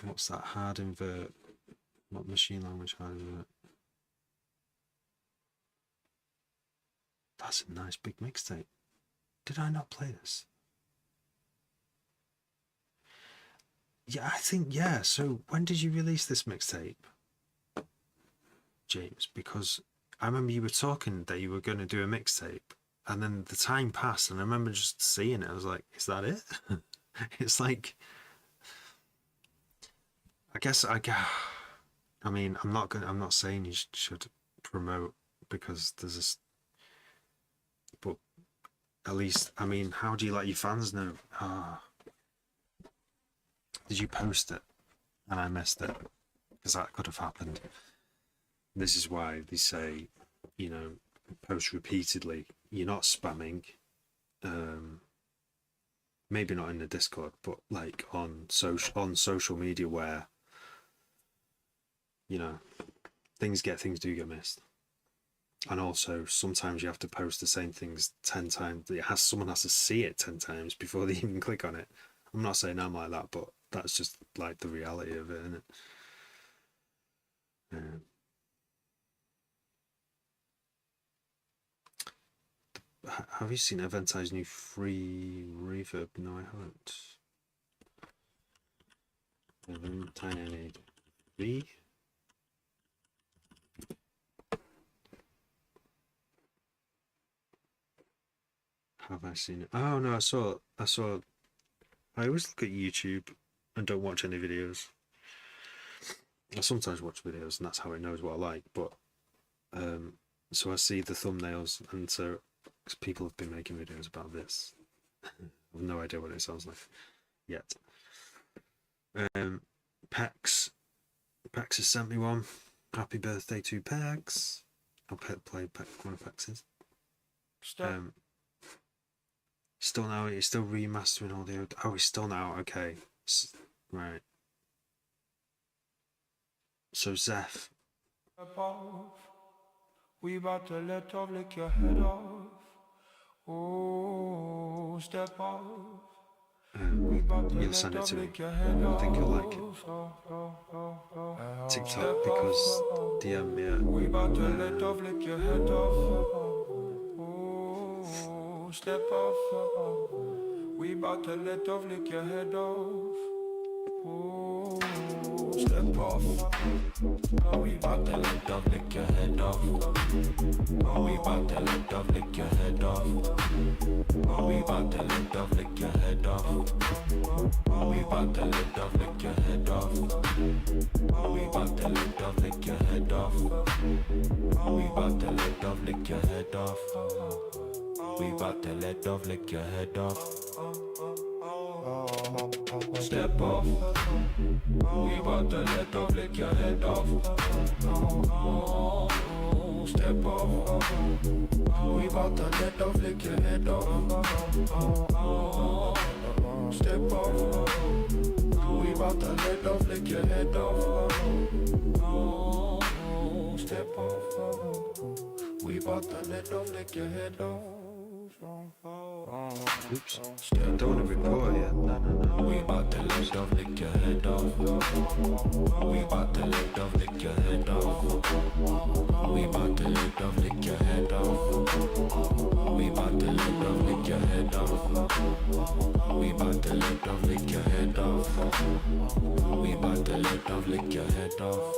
What's that? Hard invert. What machine language hard invert? That's a nice big mixtape. Did I not play this? Yeah, I think, yeah. So when did you release this mixtape, James? Because I remember you were talking that you were going to do a mixtape, and then the time passed, and I remember just seeing it. I was like, is that it? It's like, I mean, I'm not saying you should promote because there's this, but at least, I mean, how do you let your fans know? Did you post it and I missed it? Because that could have happened. This is why they say, you know, post repeatedly. You're not spamming. Maybe not in the Discord, but like on social media where, you know, things do get missed. And also sometimes you have to post the same things 10 times. Someone has to see it 10 times before they even click on it. I'm not saying I'm like that, but that's just like the reality of it, isn't it? Have you seen Eventai's new free reverb? No, I haven't. Tiny V. Have I seen it? Oh no, I saw. I always look at YouTube and don't watch any videos. I sometimes watch videos, and that's how it knows what I like. But so I see the thumbnails, and so cause people have been making videos about this. I have no idea what it sounds like yet. Pex has sent me one. Happy birthday to Pex. I'll play one of Pex's. Still now, he's still remastering all the. Oh, he's still now. Okay, right. So Zeph. We about to let off, lick your head off. Oh, step off. You'll send it to me. I think you'll like it. TikTok because DM me. We about to let off, lick your head off. Oh, step off. We about to let off, lick your head off. Oh, step off. Oh, we about to let off, lick your head off. Oh, we about to let off, lick your head off. Oh, we about to let off, lick your head off. Oh, we about to let off, lick your head off. Oh, we about to let off, lick your head off. Oh, we about to let off, lick your head off. We about to let off, lick your head off. Step off. We about to let off, lick your head off. Step off. We about to let off, lick your head off. Step off. We about to let off, lick your head off. Step off. We about to let off, lick your head off. Oops. Don't want to record yet. No. We about to let off, lick your head off. We about to let off, lick your head off. We about to let off, lick your head off. We about to let off, lick your head off. We about to let off, lick your head off. We about to let off, lick your head off.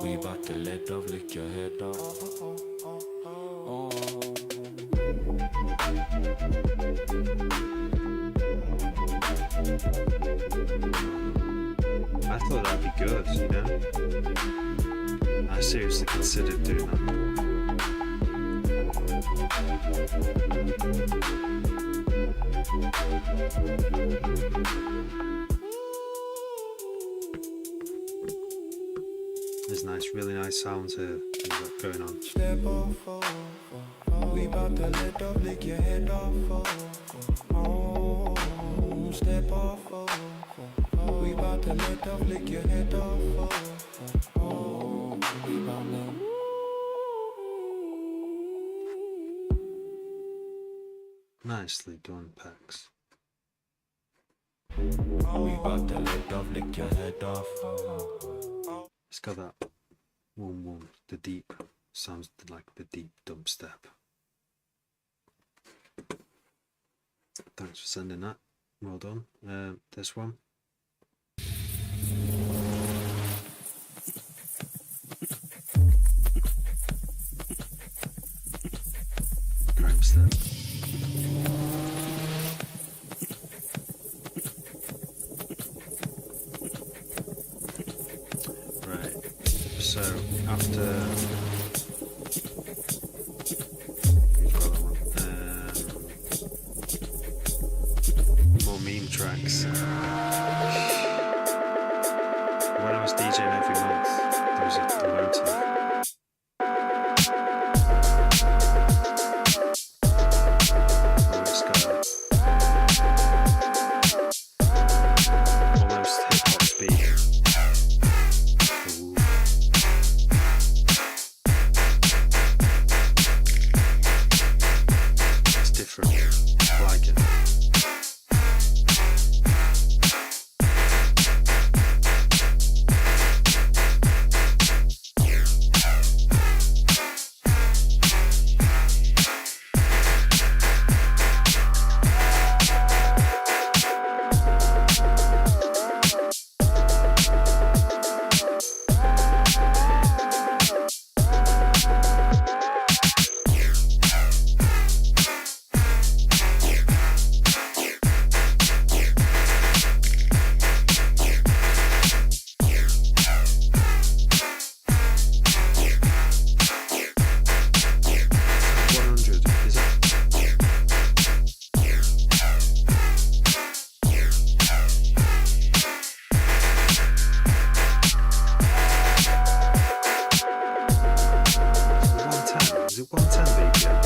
We about to let off, lick your head off. I thought that'd be good, you know? I seriously considered doing that. There's really nice sounds here going on. Step off, we about to let off, lick your head off. Step off, we about to let off, lick your head off. We about to. Nicely done, Pax. We about to let off, lick your head off. It's got that wom, the deep, sounds like the deep dubstep. Thanks for sending that. Well done. This one. Grime step. Right. So after we've got that one. More meme tracks. When I was DJing every month, there was a motive. Oh, it's got almost hip hop beat. Ooh. It's different. I like it. Is it 110 BPM?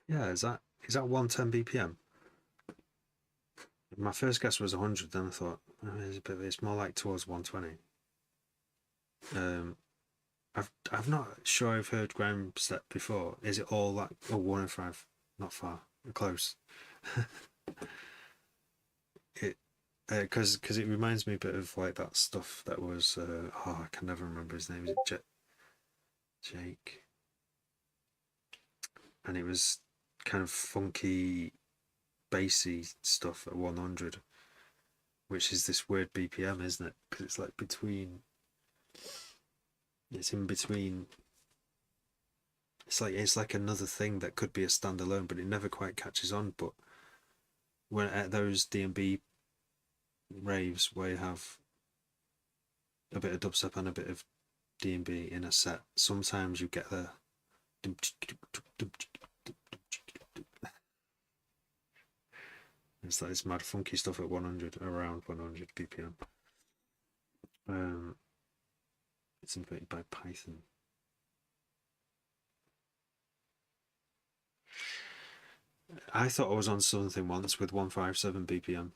Yeah, is that 110 BPM? My first guess was 100, then I thought it's more like towards 120. I'm not sure I've heard grime step before. Is it all like 105? Not far, close. Because it reminds me a bit of like that stuff that was I can never remember his name. Is it Jake? And it was kind of funky, bassy stuff at 100, which is this weird BPM, isn't it? Because it's like between. It's in between. It's like another thing that could be a standalone, but it never quite catches on. But when at those D&B raves where you have a bit of dubstep and a bit of D&B in a set, sometimes you get the. It's like this mad funky stuff at 100, around 100 BPM. It's invented by Python. I thought I was on something once with 157 BPM,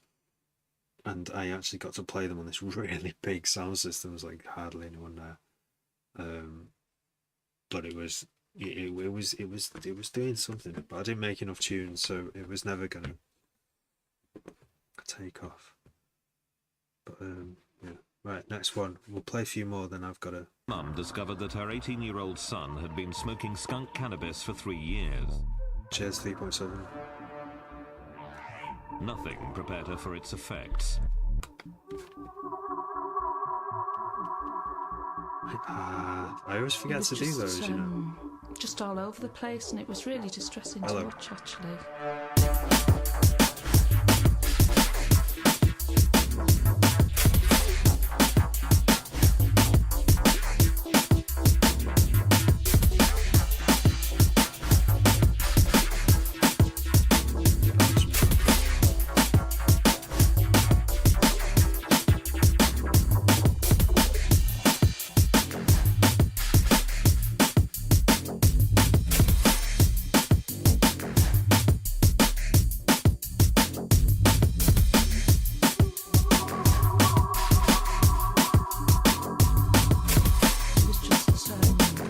and I actually got to play them on this really big sound system. There was like hardly anyone there, but it was doing something. But I didn't make enough tunes, so it was never gonna take off. But yeah. Right, next one. We'll play a few more, then I've got a. Mum discovered that her 18-year-old son had been smoking skunk cannabis for 3 years. Cheers 3.7. Nothing prepared her for its effects. I always It forget was to do those, you know. just all over the place, and it was really distressing Hello. to watch, actually. It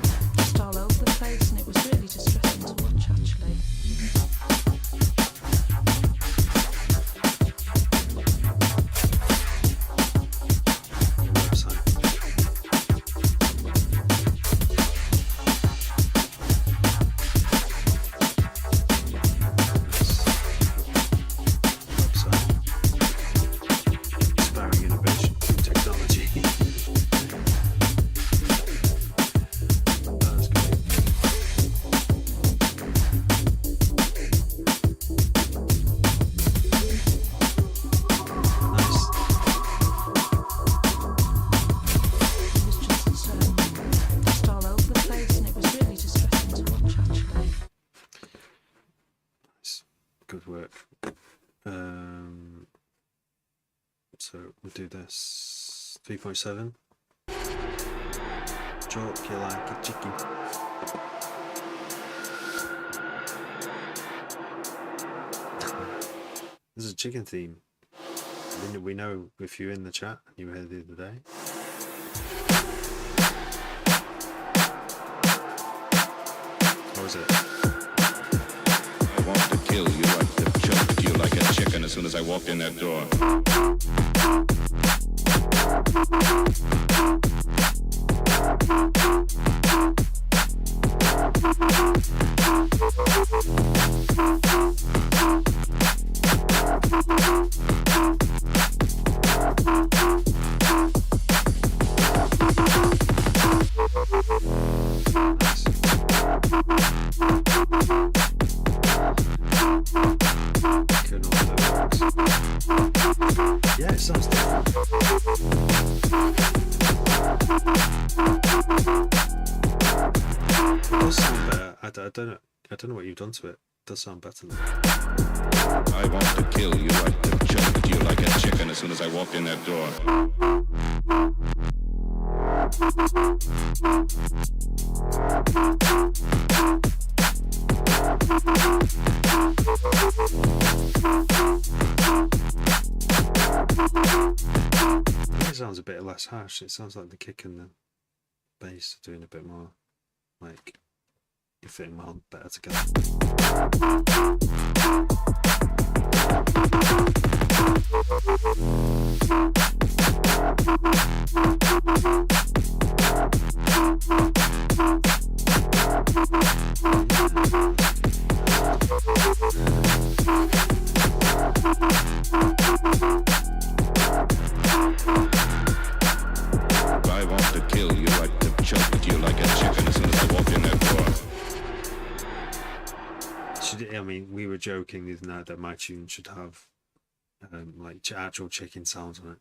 was just all over the place, and it was really distressing to watch, actually. The website. Website. Inspiring innovation through technology. That's great. Nice. It was just all over the place, and it was really distressing to watch, actually. Nice. Good work. So we'll do this 3.7. Chalk you like a chicken. This is a chicken theme. We know if you're in the chat and you were here the other day. What was it? I want to kill you, like to choke you like a chicken as soon as I walked in that door. Nice. Couldn't all the works. Yeah, it sounds different. It does sound better. I don't know. I don't know what you've done to it. It does sound better than that. I want to kill you, like to choke you like a chicken as soon as I walked in that door. I think it sounds a bit less harsh. It sounds like the kick and the bass are doing a bit more like you're fitting well better together. I want to kill you, like to choke you like a chicken as soon as I walked in that door. I mean, we were joking the other night that my tune should have like actual chicken sounds on it.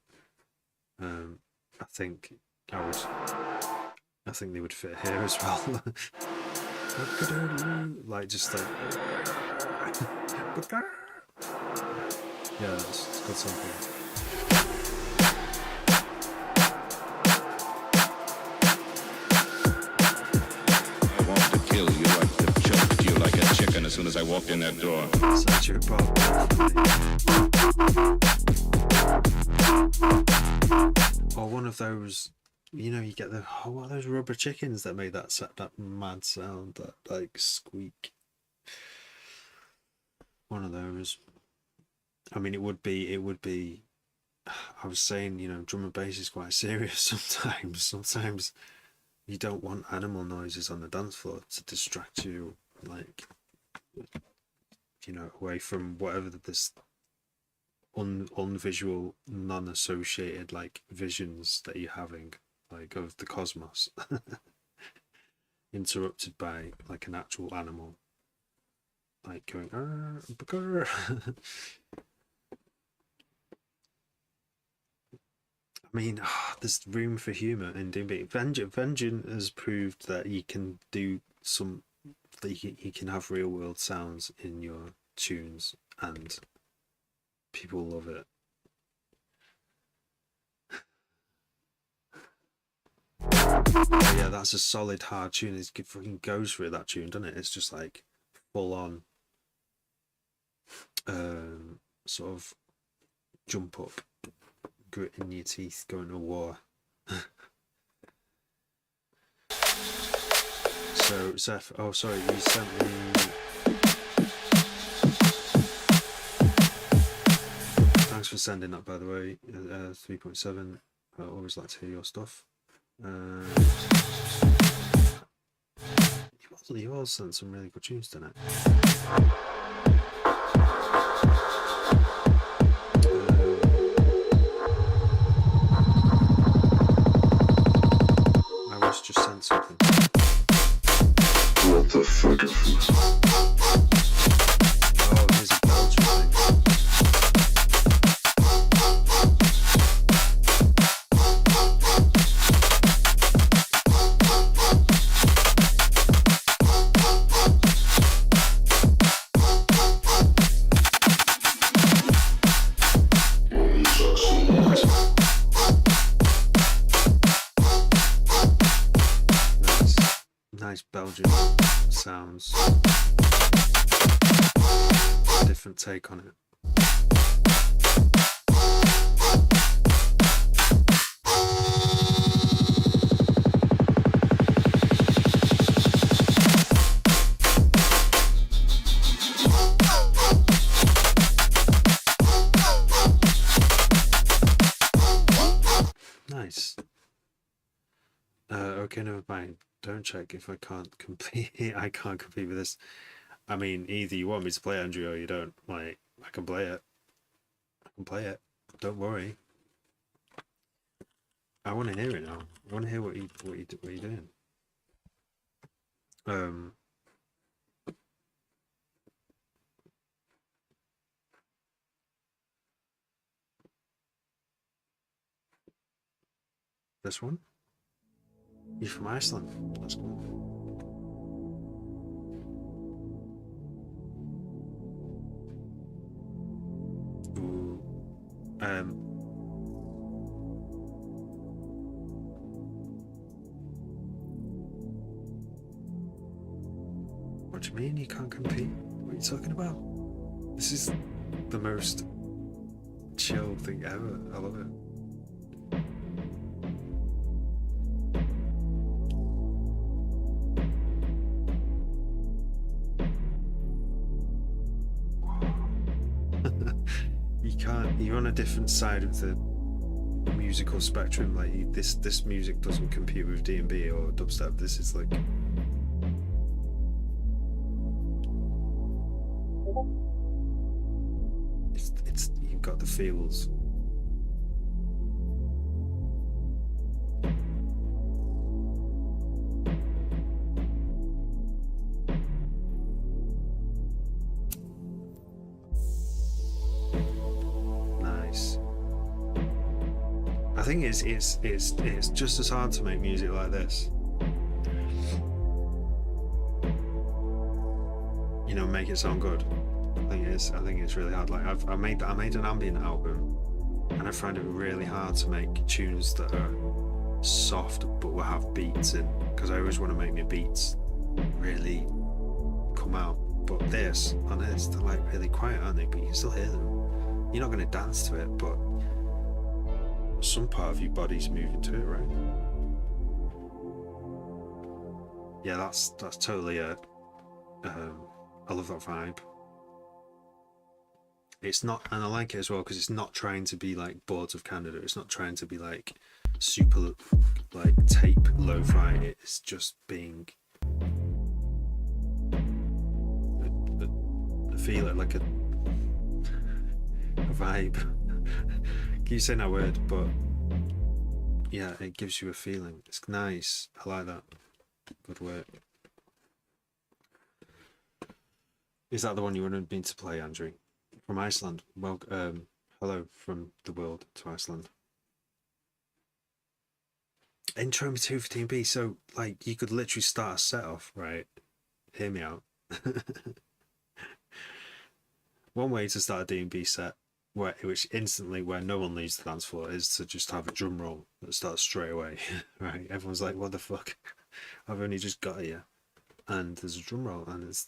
I think I think they would fit here as well. Like just like yeah, it's got something. I want to kill you, like to choke you like a chicken as soon as I walked in that door. Such a pop, or one of those, you know, you get the what are those rubber chickens that made that mad sound, that like squeak. One of those. I mean, it would be. I was saying, you know, drum and bass is quite serious sometimes. Sometimes you don't want animal noises on the dance floor to distract you, like, you know, away from whatever this unvisual, non-associated like visions that you're having like of the cosmos, interrupted by like an actual animal, like going "Brr." I mean, there's room for humour in Doom. Vengeance has proved that you can do some, that you can have real world sounds in your tunes, and people love it. Oh, yeah, that's a solid hard tune. It fucking goes for it, that tune, doesn't it? It's just like full on, sort of jump up, gritting your teeth, going to war. So, Zeph, oh sorry, you sent me. Thanks for sending that, by the way. 3.7. I always like to hear your stuff. You all sent some really good tunes tonight. I was just sent something. What the fuck? Oh, here's a Belgian thing. Nice Belgian sounds. Different take on it. Nice. Okay, never mind. Don't check if I can't compete. I can't compete with this. I mean, either you want me to play Andrew or you don't. Like, I can play it. I can play it. Don't worry. I want to hear it now. I want to hear what you're doing. This one. You're from Iceland. That's cool. Ooh. What do you mean you can't compete? What are you talking about? This is the most chill thing ever. I love it. You're on a different side of the musical spectrum. Like this music doesn't compete with D&B or dubstep. This is like it's you've got the feels. I think it's just as hard to make music like this. You know, make it sound good. I think it's really hard. Like I made an ambient album, and I find it really hard to make tunes that are soft but will have beats in, because I always want to make my beats really come out. But they're like really quiet, aren't they? But you can still hear them. You're not going to dance to it, but some part of your body's moving to it, right? Yeah, that's totally I love that vibe. It's not, and I like it as well because it's not trying to be like Boards of Canada. It's not trying to be like super like tape lo-fi. It's just being I feel it like a vibe. Keep saying that word, but yeah, it gives you a feeling. It's nice. I like that. Good work. Is that the one you wanted me to play, Andrew? From Iceland. Well, hello from the world to Iceland. Intro me to 15B. So, like, you could literally start a set off, right? Hear me out. One way to start a D&B set, which instantly, where no one leaves the dance floor, is to just have a drum roll that starts straight away, right? Everyone's like, what the fuck? I've only just got here. And there's a drum roll, and there's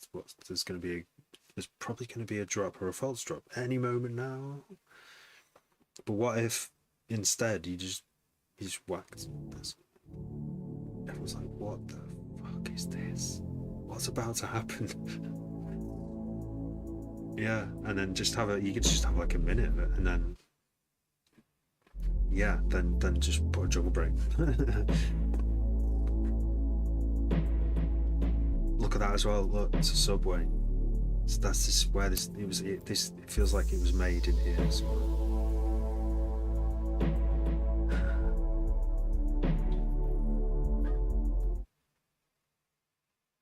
probably going to be a drop or a false drop any moment now. But what if instead you just whacked this? Everyone's like, what the fuck is this? What's about to happen? Yeah, and then you could just have like a minute of it, and then yeah, then just put a jungle break. Look at that as well. Look, it's a subway. So that's this where this it feels like it was made in here. So.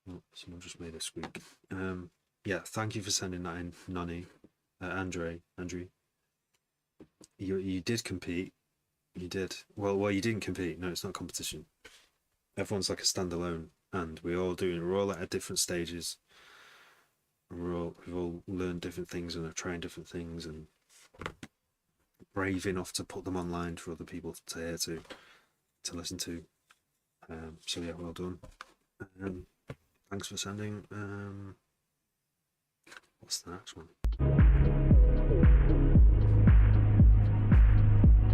Oh, someone just made a squeak. Yeah, thank you for sending that in, Nonny, Andrew. You did compete. You did well. You didn't compete. No, it's not competition. Everyone's like a standalone, and we're all at different stages. We've all learned different things and are trying different things and brave enough to put them online for other people to hear to listen to. So yeah, well done. Thanks for sending. What's the next one?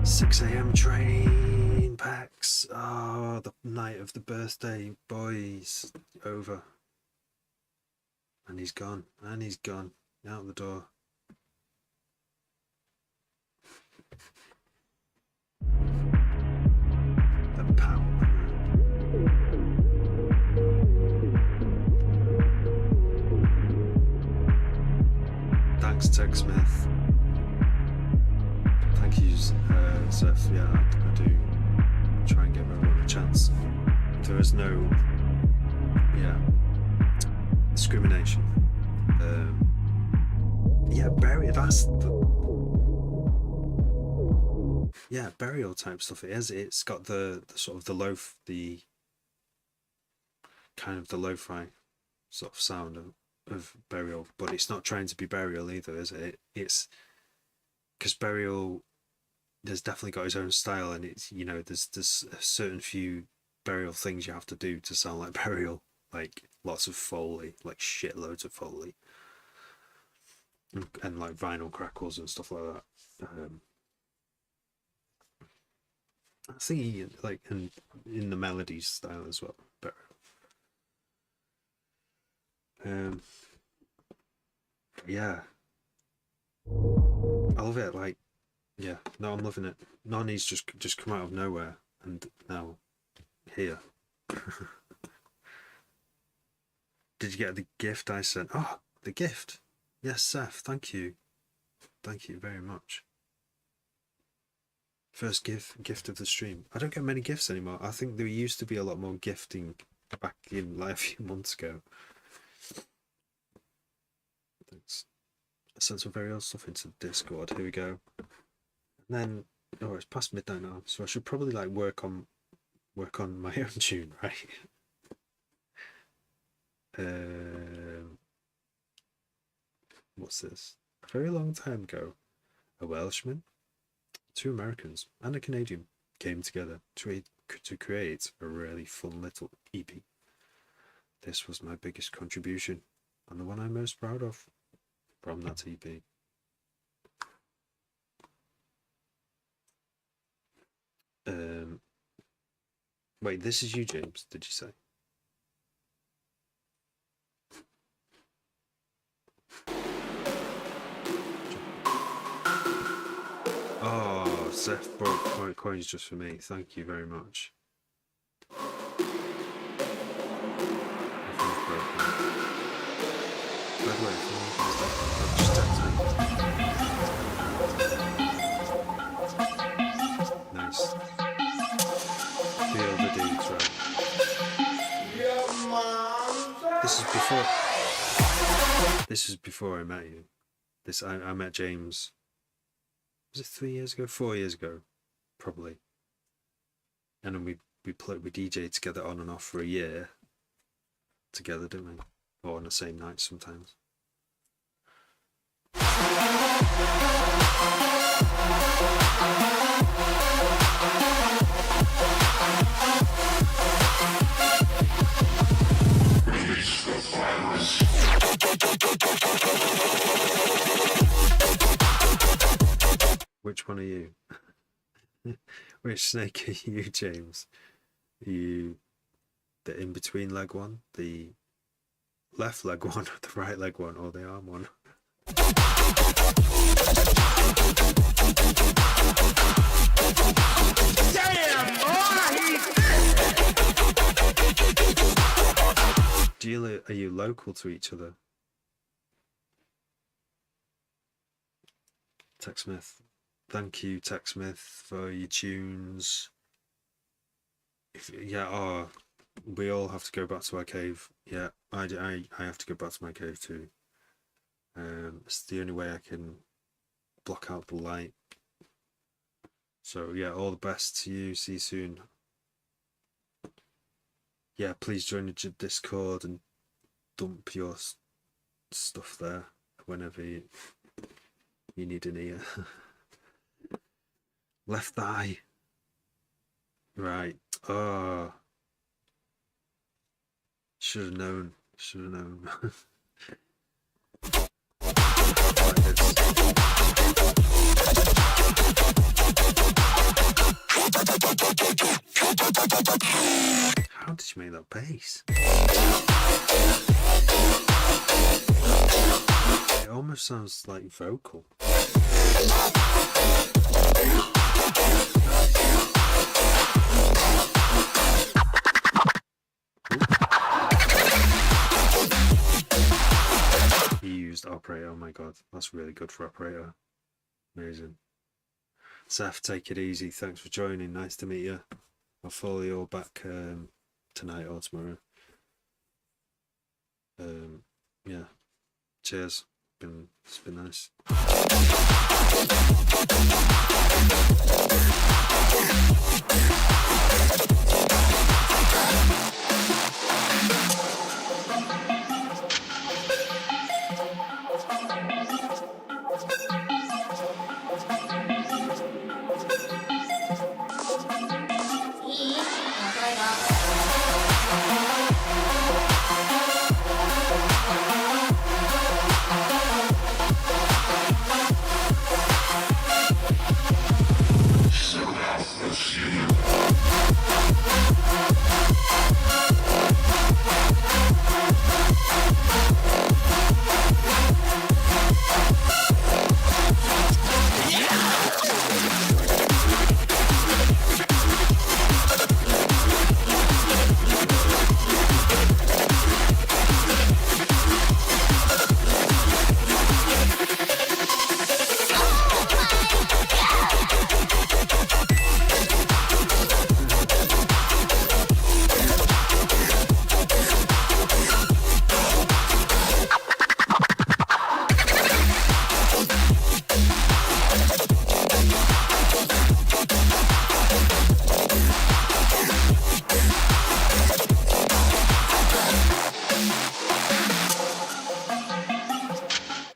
6 a.m. train packs. Oh, the night of the birthday, boys. Over. And he's gone. Out the door. The power. Thanks, Tech Smith. Thank you, Zeph. Yeah, I do try and give everyone a chance. There is no, discrimination. Burial type stuff. It is. It's got the sort of the kind of the lo-fi sort of sound of burial, but it's not trying to be burial either, is it? It's because burial, there's definitely got its own style, and it's there's a certain few burial things you have to do to sound like burial, like lots of foley, like shitloads of foley, and like vinyl crackles and stuff like that. I think like and in the melody style as well, burial. Yeah, I love it. Like, yeah, no, I'm loving it. Nani's just come out of nowhere and now here. Did you get the gift I sent? Oh, the gift. Yes, Seth. Thank you very much. First gift of the stream. I don't get many gifts anymore. I think there used to be a lot more gifting back in like a few months ago. Thanks. I sent some very old stuff into Discord. Here we go. And then, it's past midnight now, so I should probably like work on my own tune, right? What's this? A very long time ago, a Welshman, 2 Americans, and a Canadian came together to create a really fun little EP. This was my biggest contribution, and the one I'm most proud of from that EP. Wait, this is you, James, did you say? Oh, Seth brought coins just for me. Thank you very much. By the way, just text me. Nice. before. This was before I met you. I met James. Was it 3 years ago? 4 years ago, probably. And then we DJ'd together on and off for a year. Together, didn't we? Or on the same night sometimes. Which one are you? Which snake are you, James? Are you the in-between leg one, the left leg one, the right leg one, or the arm one? Are you local to each other? TechSmith. Thank you, TechSmith, for your tunes. We all have to go back to our cave. Yeah, I have to go back to my cave too. It's the only way I can block out the light. So yeah, all the best to you. See you soon. Yeah, please join the Discord and dump your stuff there whenever you need an ear. Left thigh. Right. Oh. Should have known. How did you make that bass? It almost sounds like vocal. He used operator. Oh my god, that's really good for operator. Amazing. Seth, take it easy. Thanks for joining. Nice to meet you. I'll follow you all back tonight or tomorrow. Yeah. Cheers. It's been nice.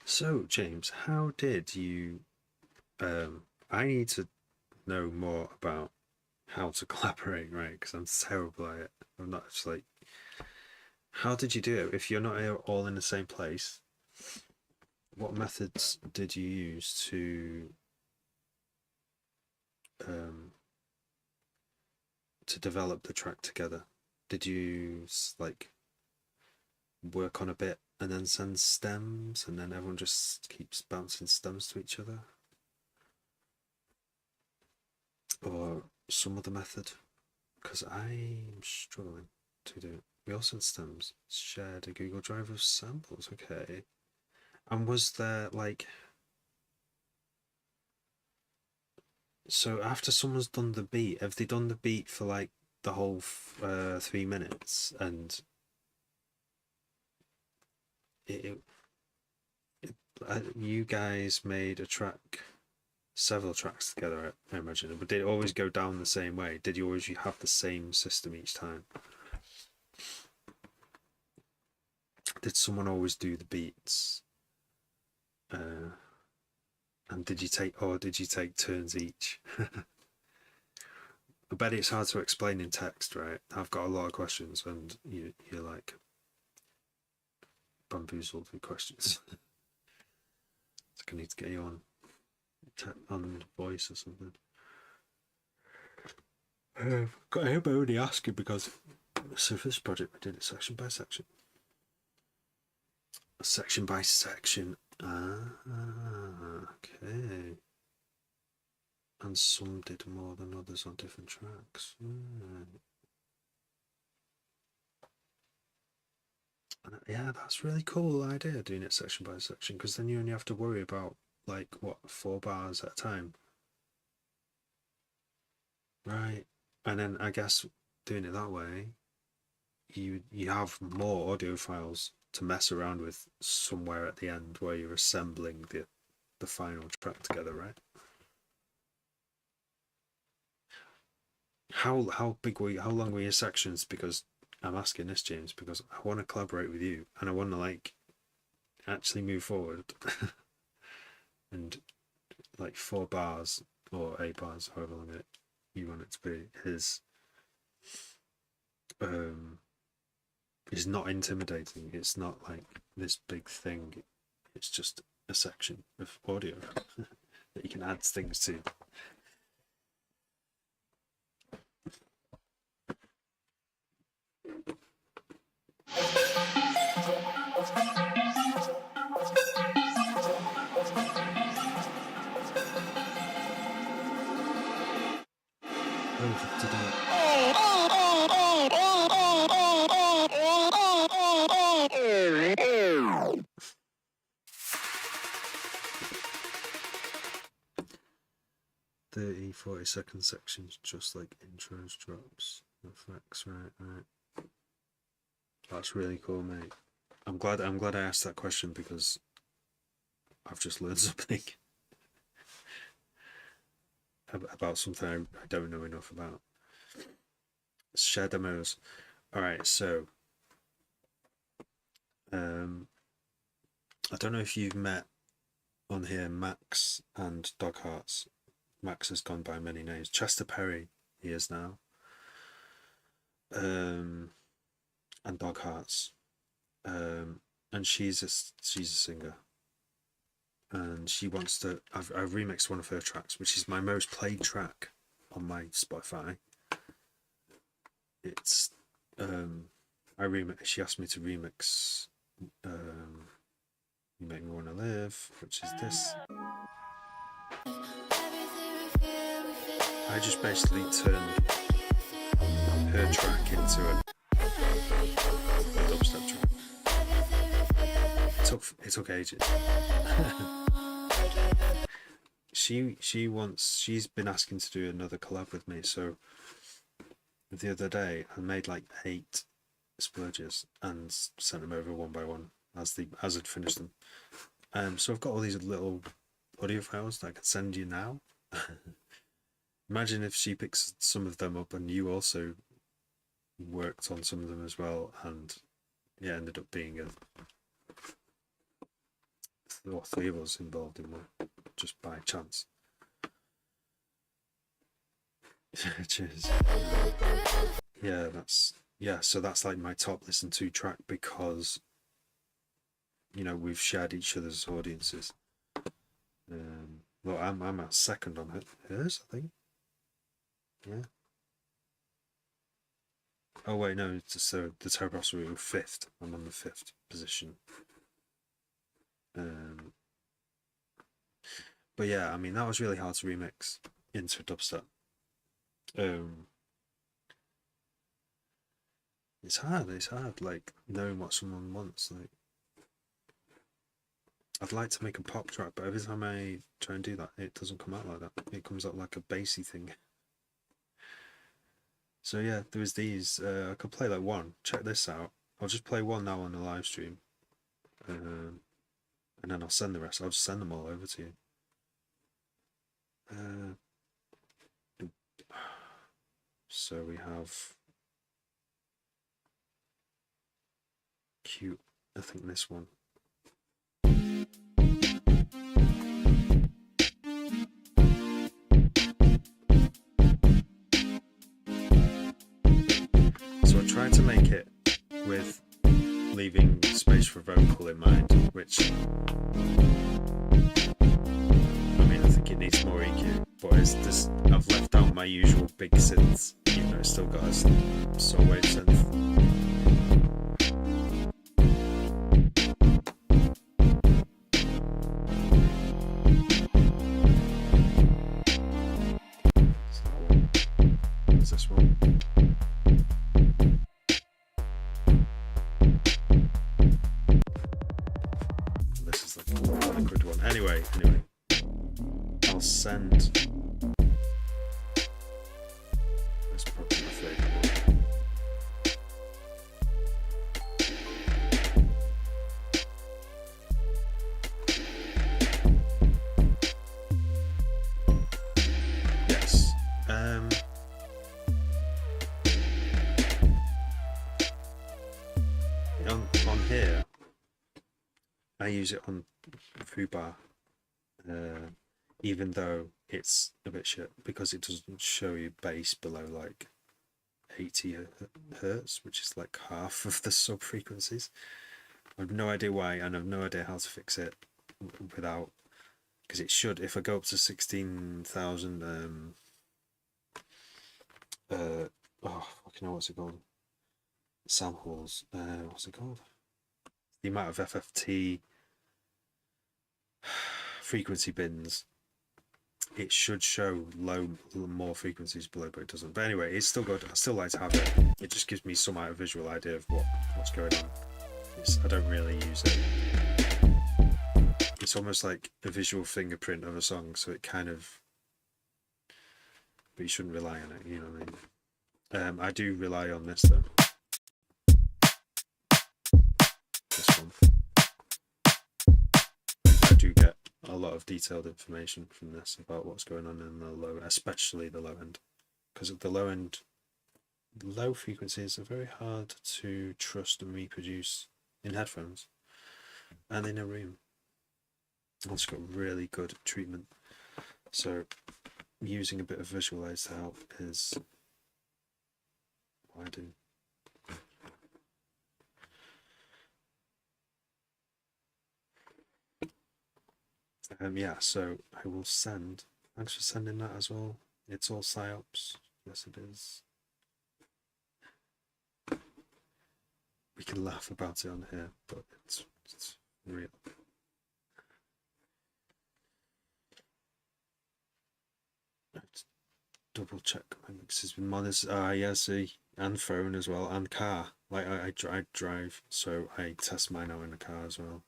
So, James, how did you... I need to know more about how to collaborate, right? Because I'm terrible at it. I'm not just like... How did you do it? If you're not all in the same place, what methods did you use to develop the track together? Did you like work on a bit and then send stems, and then everyone just keeps bouncing stems to each other? Or some other method? Because I'm struggling to do it. We all sent stems, shared a Google Drive of samples, okay. And was there like... So after someone's done the beat, have they done the beat for like the whole 3 minutes, and you guys made a track, several tracks together, I imagine, but did it always go down the same way? Did you always have the same system each time? Did someone always do the beats? And did you take turns each? I bet it's hard to explain in text, right? I've got a lot of questions, and you're like bamboozled with questions. So I need to get you on voice or something. I hope I only ask you because so for this project we did it section by section. Section by section. Okay. And some did more than others on different tracks. Yeah, that's really cool idea, doing it section by section, because then you only have to worry about like what 4 bars at a time, right? And then I guess doing it that way, you have more audio files to mess around with somewhere at the end where you're assembling the final track together, right? How long were your sections? Because I'm asking this, James, because I want to collaborate with you and I want to like actually move forward. And like 4 bars or 8 bars, however long you want it to be, is not intimidating. It's not like this big thing. It's just a section of audio that you can add things to. Oh, did I? 30-40 second sections, just like intros, drops, effects, right. That's really cool, mate. I'm glad I asked that question because I've just learned something about something I don't know enough about. Share demos. Alright, so I don't know if you've met on here Max and Dog Hearts. Max has gone by many names. Chester Perry, he is now. And Dog Hearts. And she's a singer. And she wants to. I've remixed one of her tracks, which is my most played track on my Spotify. It's she asked me to remix You Make Me Wanna Live, which is this. I just basically turned her track into a dubstep track. It took ages. She's been asking to do another collab with me, so the other day I made like 8 splurges and sent them over one by one as I'd finished them. So I've got all these little audio files that I can send you now. Imagine if she picks some of them up and you also worked on some of them as well, and yeah, ended up being all 3 of us involved in one just by chance. Cheers. So that's like my top listened to track because we've shared each other's audiences. Well, I'm at second on hers, I think. Yeah. Oh wait, no. So the Terrabros were 5th. I'm on the 5th position. But yeah, I mean that was really hard to remix into dubstep. It's hard. Like knowing what someone wants. Like, I'd like to make a pop track, but every time I try and do that, it doesn't come out like that. It comes out like a bassy thing. So yeah, there was these. I could play like one. Check this out. I'll just play one now on the live stream. and then I'll send the rest. I'll just send them all over to you. So we have cute. I think this one. So I tried to make it with leaving space for vocal in mind, which, I mean, I think it needs more EQ, but it's just, I've left out my usual big synths, even though it's still got a soul wave synth. What's this one? This is the liquid one. Anyway, I'll send. That's probably my favourite one. Yes. On here, I use it on Fubar, even though it's a bit shit because it doesn't show you bass below like 80 hertz, which is like half of the sub frequencies. I have no idea why, and I have no idea how to fix it without, because it should, if I go up to 16,000 oh fucking hell, what's it called? Samples. What's it called? The amount of FFT frequency bins. It should show more frequencies below, but it doesn't. But anyway, it's still good. I still like to have it. It just gives me some kind of visual idea of what's going on. I don't really use it. It's almost like a visual fingerprint of a song, so it kind of. But you shouldn't rely on it. You know what I mean? I do rely on this though. This one. I do get a lot of detailed information from this about what's going on in the low, especially the low end, because at the low end, low frequencies are very hard to trust and reproduce in headphones and in a room. It's got really good treatment, so using a bit of visualize to help is what I do. Yeah, so I will send. Thanks for sending that as well. It's all psyops. Yes, it is. We can laugh about it on here, but it's real. Let's double check my mixes with monitors. Yeah, see, and phone as well, and car. Like I drive, so I test mine out in the car as well.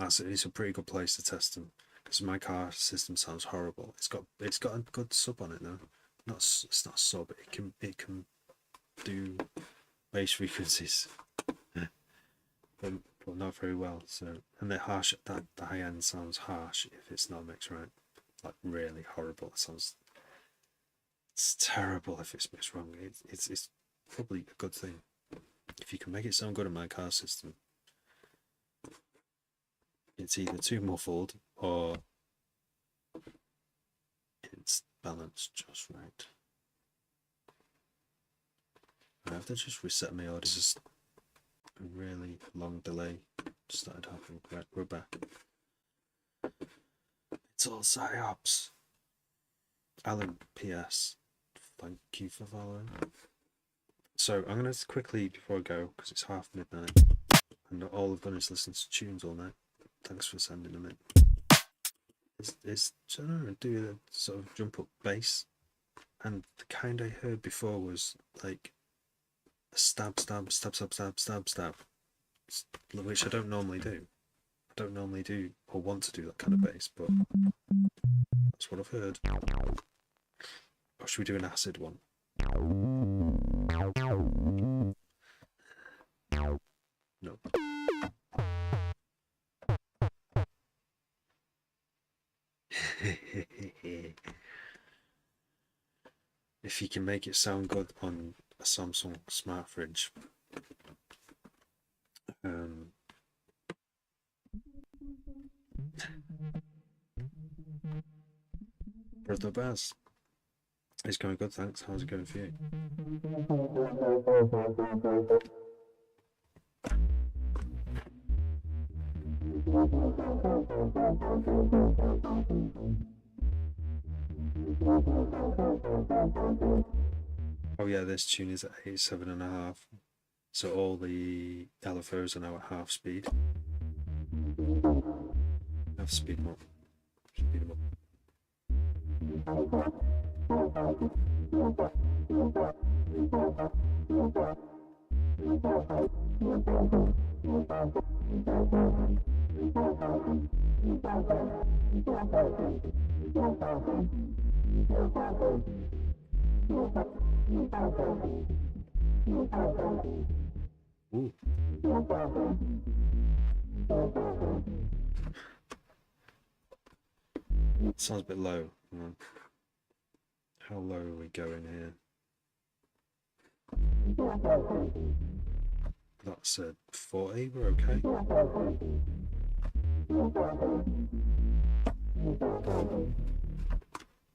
It's a pretty good place to test them because my car system sounds horrible. It's got a good sub on it though. It's not sub. It can do bass frequencies, but not very well. So and the high end sounds harsh if it's not mixed right. Like really horrible. It's terrible if it's mixed wrong. It's probably a good thing if you can make it sound good in my car system. It's either too muffled or it's balanced just right. I have to just reset my audio. Just a really long delay started happening. Right, we're back. It's all psyops. Alan, PS. Thank you for following. So I'm gonna quickly before I go because it's half midnight and all I've done is listen to tunes all night. Thanks for sending them in. It's I don't know, do the sort of jump up bass, and the kind I heard before was like a stab, which I don't normally do. I don't normally do or want to do that kind of bass, but that's what I've heard. Or should we do an acid one? No. If you can make it sound good on a Samsung smart fridge, Brother Baz, it's going good, thanks. How's it going for you? Oh yeah, this tune is at 87.5. So all the LFOs are now at half speed. Have to speed them up. Speed them up. Ooh. Sounds a bit low. Hang on. How low are we going here? That's at 40, we're okay.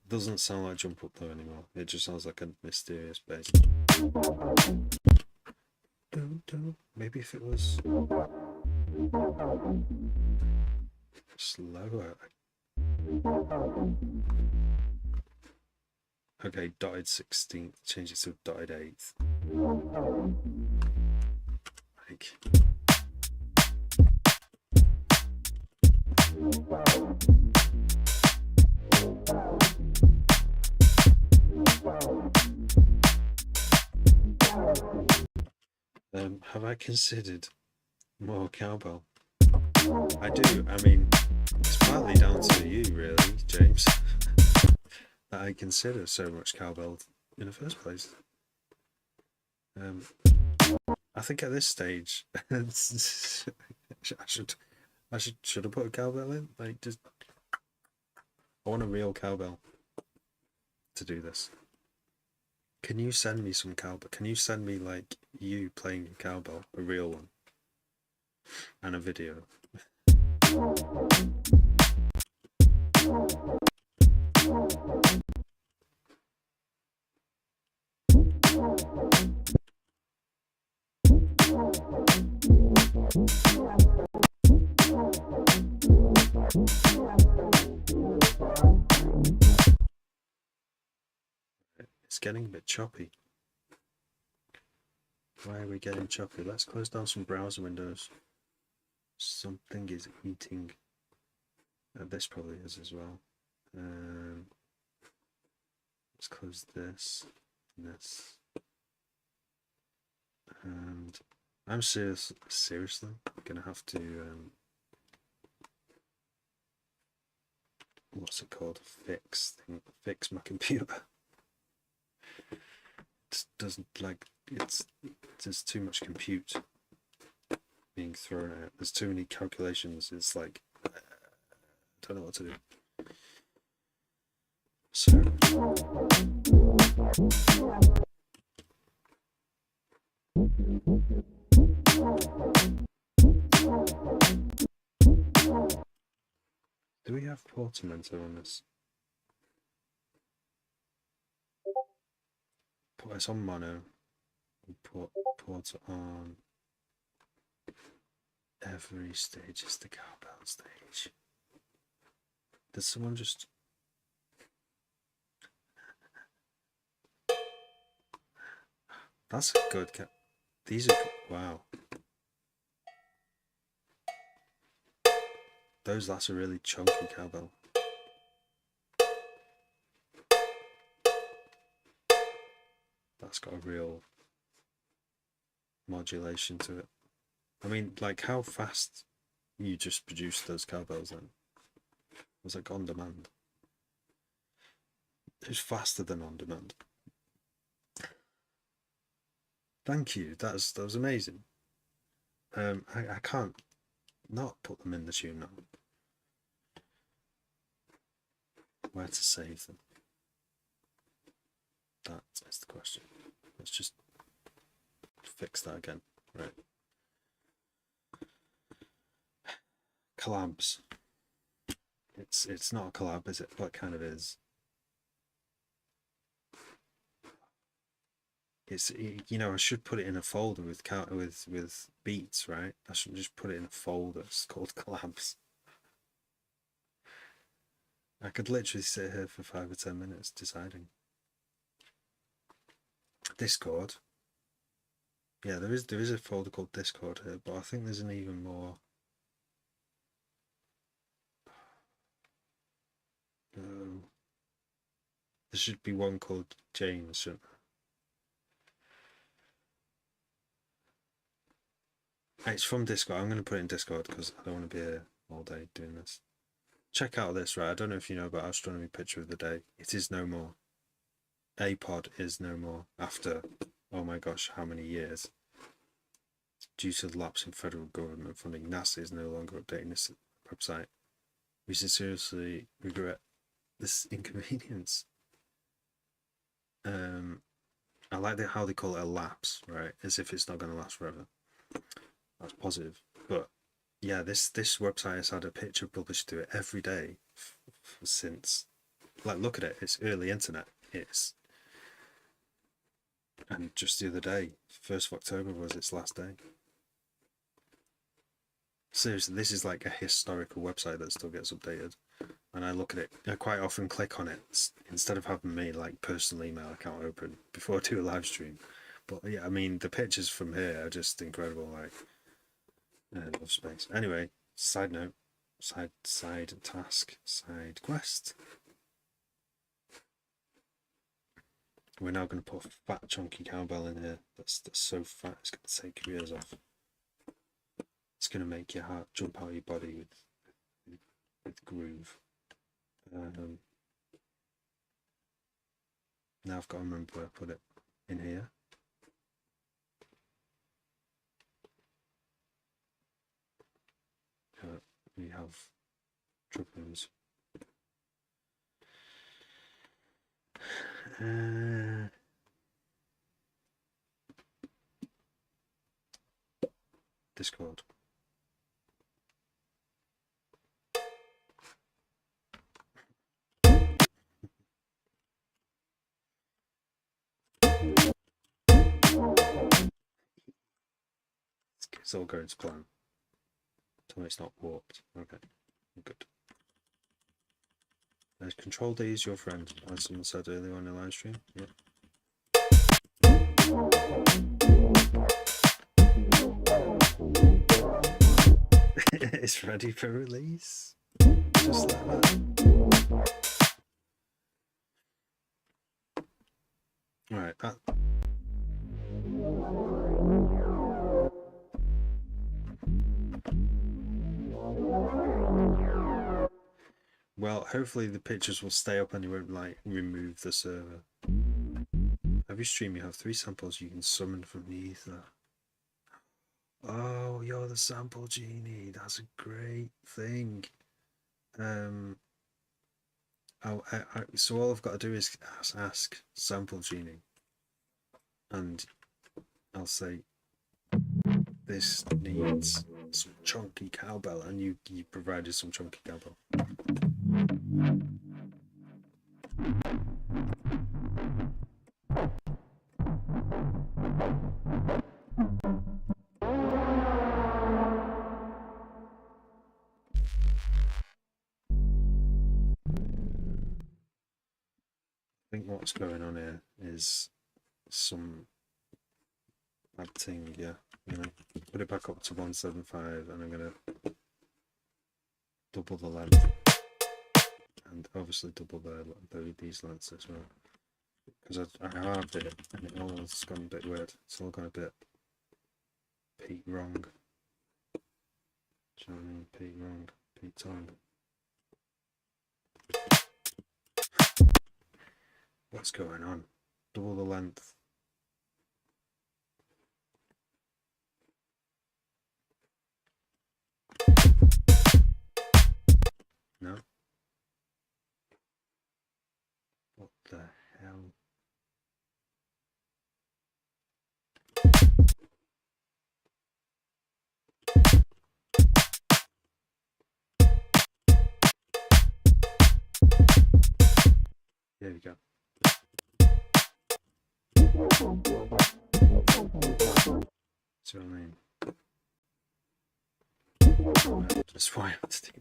Doesn't sound like Jump Up though anymore. It just sounds like a mysterious bass. Maybe if it was slower. Okay, dotted 16th, change it to dotted 8th. Like. Have I considered more cowbell? I do. I mean, it's partly down to you, really, James, that I consider so much cowbell in the first place. I think at this stage, I should have put a cowbell in. Like, just I want a real cowbell to do this. Can you send me some cowbell? Can you send me like you playing a cowbell, a real one, and a video? It's getting a bit choppy. Why are we getting choppy? Let's close down some browser windows. Something is eating. This probably is as well. Let's close this and this. And I'm seriously gonna have to what's it called? Fix my computer. It doesn't like there's too much compute being thrown out. There's too many calculations. It's like I don't know what to do. So do we have portamento on this? Put this on mono. Put porta on. Every stage is the cowbell stage. Did someone just? That's a good These are wow. That's a really chunky cowbell. That's got a real modulation to it. I mean, like how fast you just produced those cowbells then? It was like on demand. It was faster than on demand. Thank you. That was amazing. I can't not put them in the tune now. Where to save them? That is the question. Let's just fix that again. Right. Collabs. It's not a collab, is it? But it kind of is. It's, you know, I should put it in a folder with beats, right? I should just put it in a folder. It's called collabs. I could literally sit here for 5 or 10 minutes deciding. Discord. Yeah, there is a folder called Discord here, but I think there's an even more. There should be one called James, shouldn't there? It's from Discord. I'm going to put it in Discord because I don't want to be here all day doing this. Check out this, right? I don't know if you know about astronomy picture of the day. It is no more. APOD is no more after, oh my gosh, how many years? Due to the lapse in federal government funding, NASA is no longer updating this website. We sincerely regret this inconvenience. I like how they call it a lapse, right? As if it's not going to last forever. That's positive. But yeah, this website has had a picture published to it every day since. Like, look at it. It's early internet. And just the other day, 1st of October was its last day. Seriously, this is like a historical website that still gets updated. And I look at it, I quite often click on it instead of having me like personal email account open before I do a live stream. But yeah, I mean, the pictures from here are just incredible. Like, love space. Anyway, side note, side task, side quest. We're now going to put a fat chunky cowbell in here. That's so fat it's going to take your ears off. It's going to make your heart jump out of your body with groove. Now I've got to remember where I put it. In here. We have drums. Discord. It's all going to plan. Tell me it's not warped. Okay, good. There's Control D is your friend, as someone said earlier on the live stream. Yeah. It's ready for release. Just like that. Alright, that. Well, hopefully the pictures will stay up and you won't like remove the server. Every stream you have 3 samples you can summon from the ether. Oh, you're the sample genie. That's a great thing. So all I've got to do is ask sample genie, and I'll say this needs some chunky cowbell, and you provided some chunky cowbell. I think what's going on here is some bad thing, yeah. I'm gonna put it back up to 175 and I'm gonna double the length and obviously double these lengths as well, because I halved it and it all has gone a bit weird. It's all gone a bit Pete wrong. Do you know what I mean? Pete wrong, Pete tongue. What's going on? Double the length. No. What the hell? There we go. See what I mean? That's why I have to do.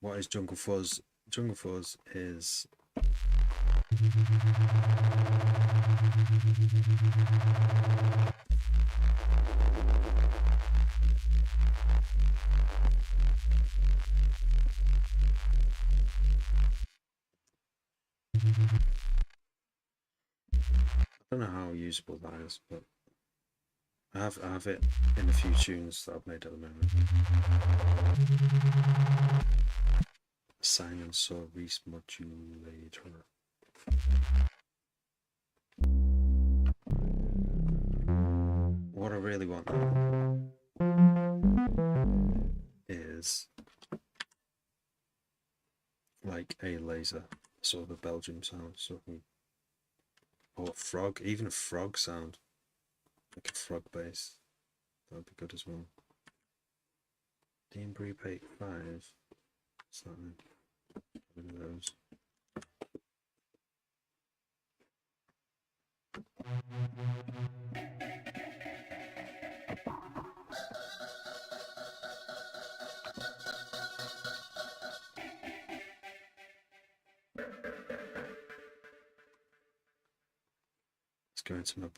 What is Jungle Fuzz? Jungle Fuzz is I don't know how usable that is, but I have it in a few tunes that I've made at the moment. Sang and saw Reese modulator. What I really want is like a laser, sort of a Belgium sound, so I can, or a frog, even a frog sound, like a frog bass. That would be good as well. Dean Breep 85. What's that mean? One of those. Let's go into my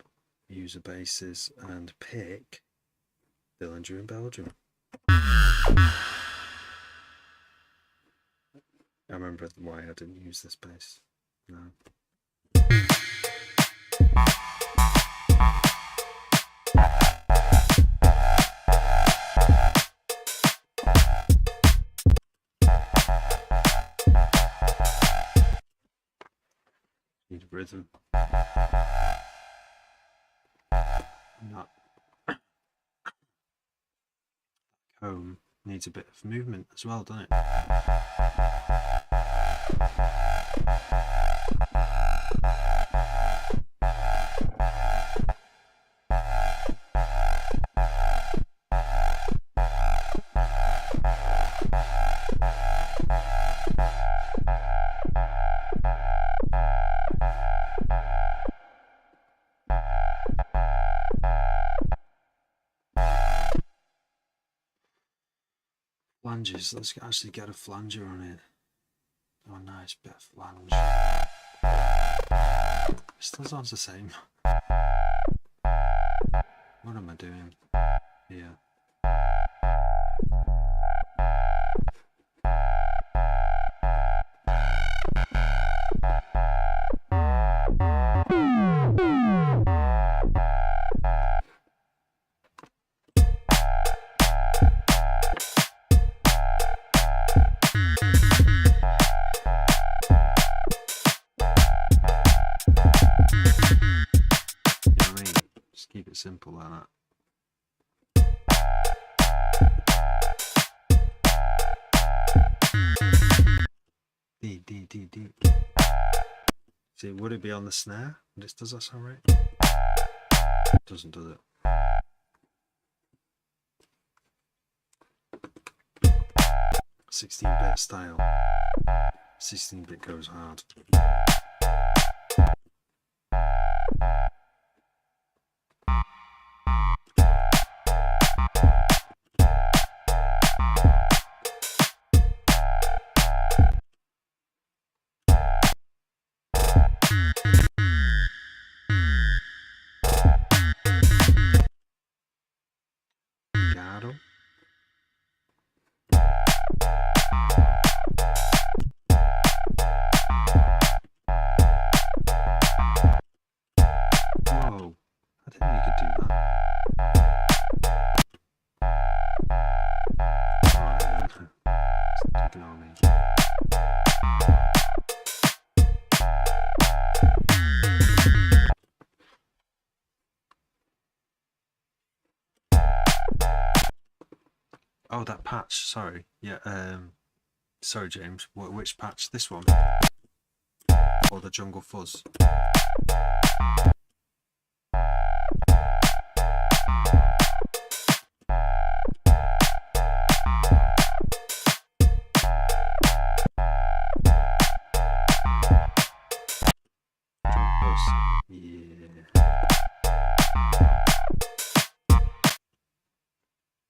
user bases and pick Dillinger in Belgium. I remember why I didn't use this bass. No. Need a rhythm. Not home needs a bit of movement as well, doesn't it? Flanges, let's actually get a flanger on it. Oh, nice bit of flange. It still sounds the same. What am I doing here? Keep it simple like that. D. See, would it be on the snare? Does that sound right? Doesn't, does it? (16-bit) style. 16-bit goes hard. Legato. Whoa, I didn't know you could do that. Alright, just ignore me. Oh, that patch, sorry. Yeah, Sorry, James. Which patch? This one? Or the Jungle Fuzz?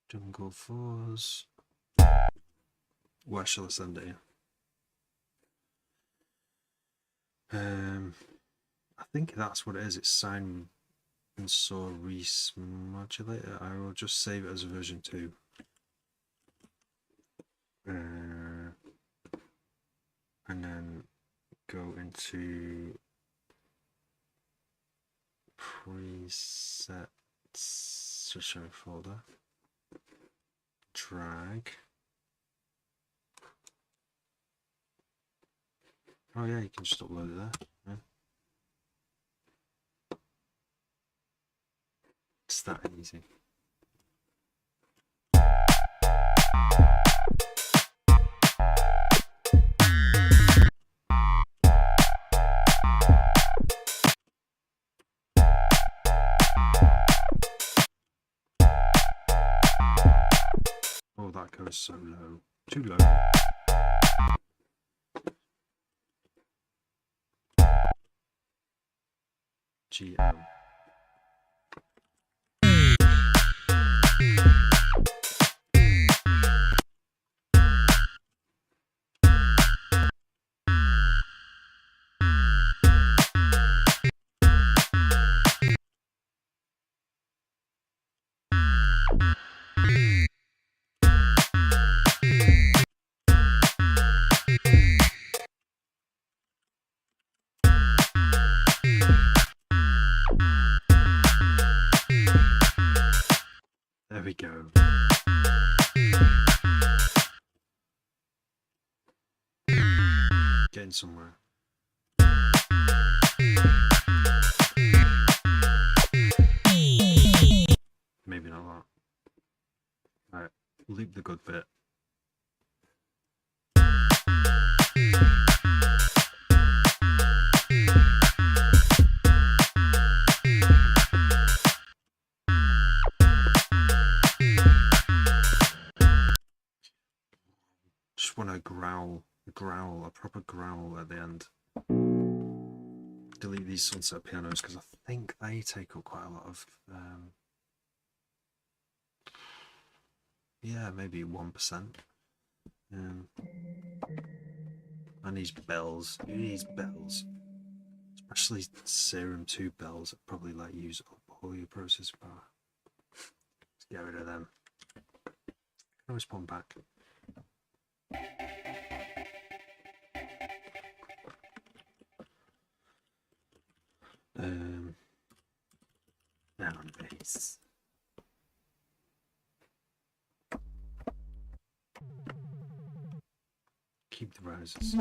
Jungle Fuzz. Where shall I send it here? I think that's what it is. It's sine and saw remodulator. I will just save it as version 2. And then go into presets, just show folder, drag. Oh yeah, you can just upload it there. Yeah. It's that easy. Oh, that goes so low. Too low. GM. There we go. Getting somewhere. Maybe not that. Alright, loop the good bit. Just want to growl, a proper growl at the end. Delete these sunset pianos because I think they take up quite a lot of, yeah, maybe 1%. And these bells, who needs bells? Especially Serum 2 bells that probably like use up all your processing power. Let's get rid of them. I can always put them back. Down bass. Keep the roses.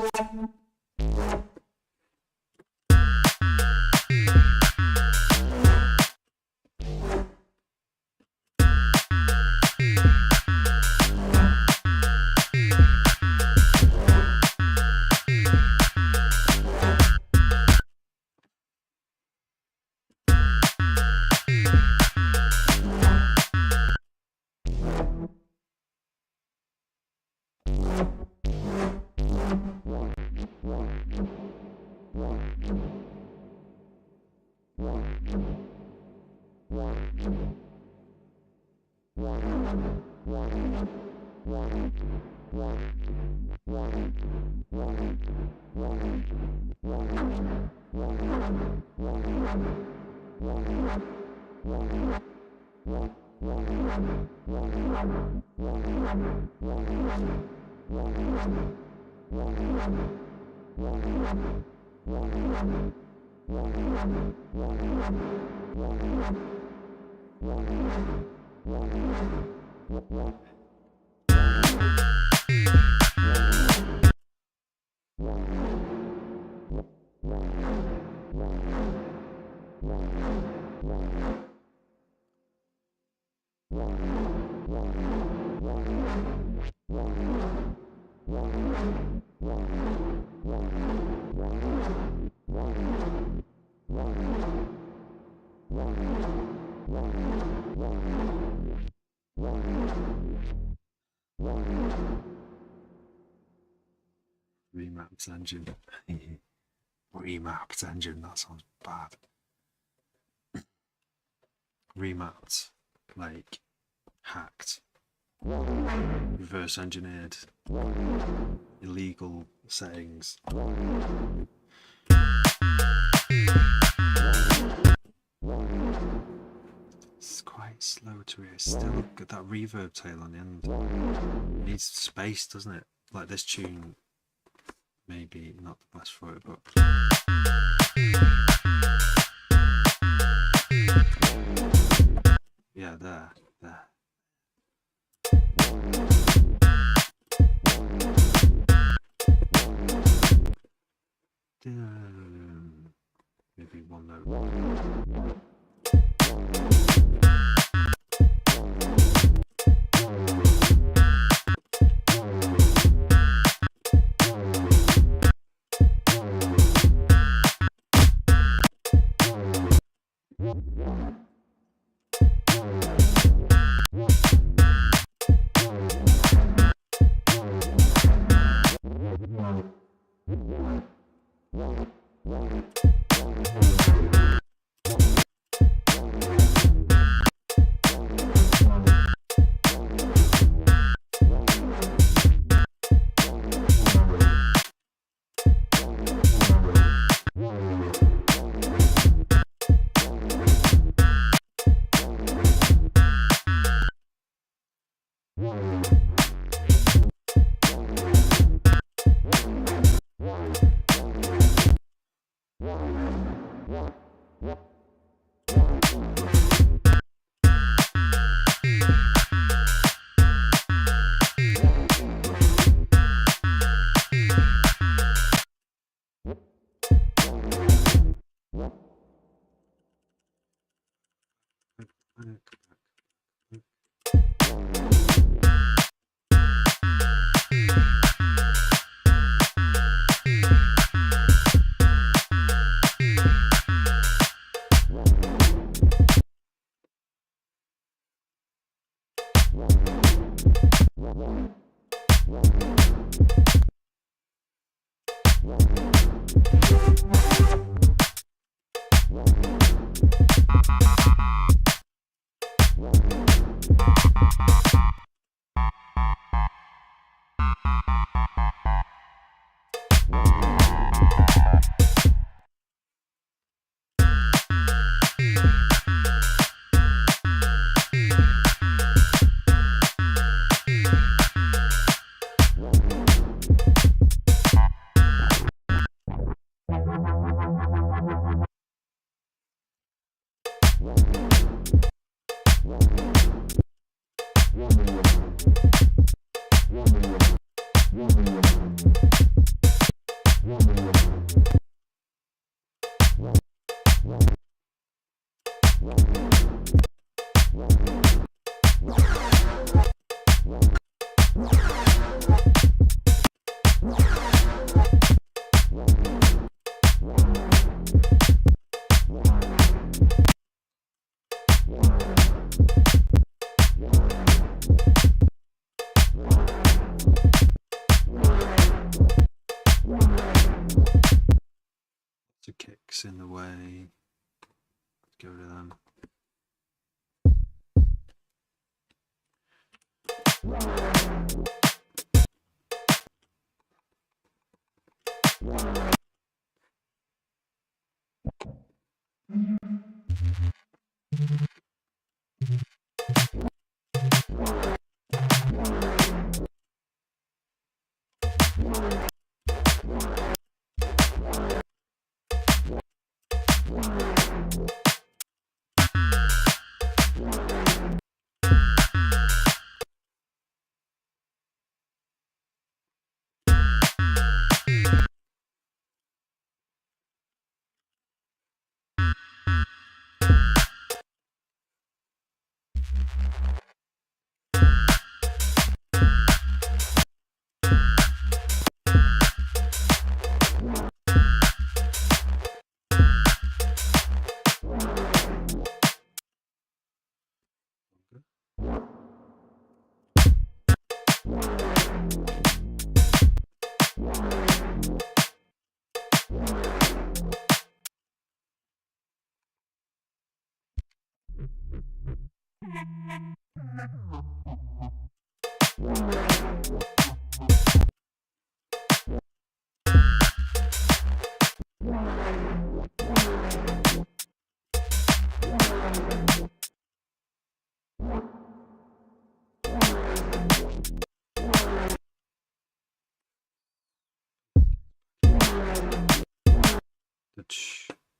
Remapped engine. Remapped engine, that sounds bad. Remapped, like hacked, reverse engineered, illegal settings. It's quite slow to it. It's still got that reverb tail on the end. It needs space, doesn't it? Like this tune, maybe not the best for it, but yeah, there. Maybe one note. The kicks in the way. Let's go to them.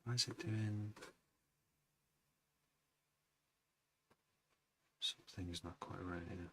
Why is it doing? Something's not quite right here.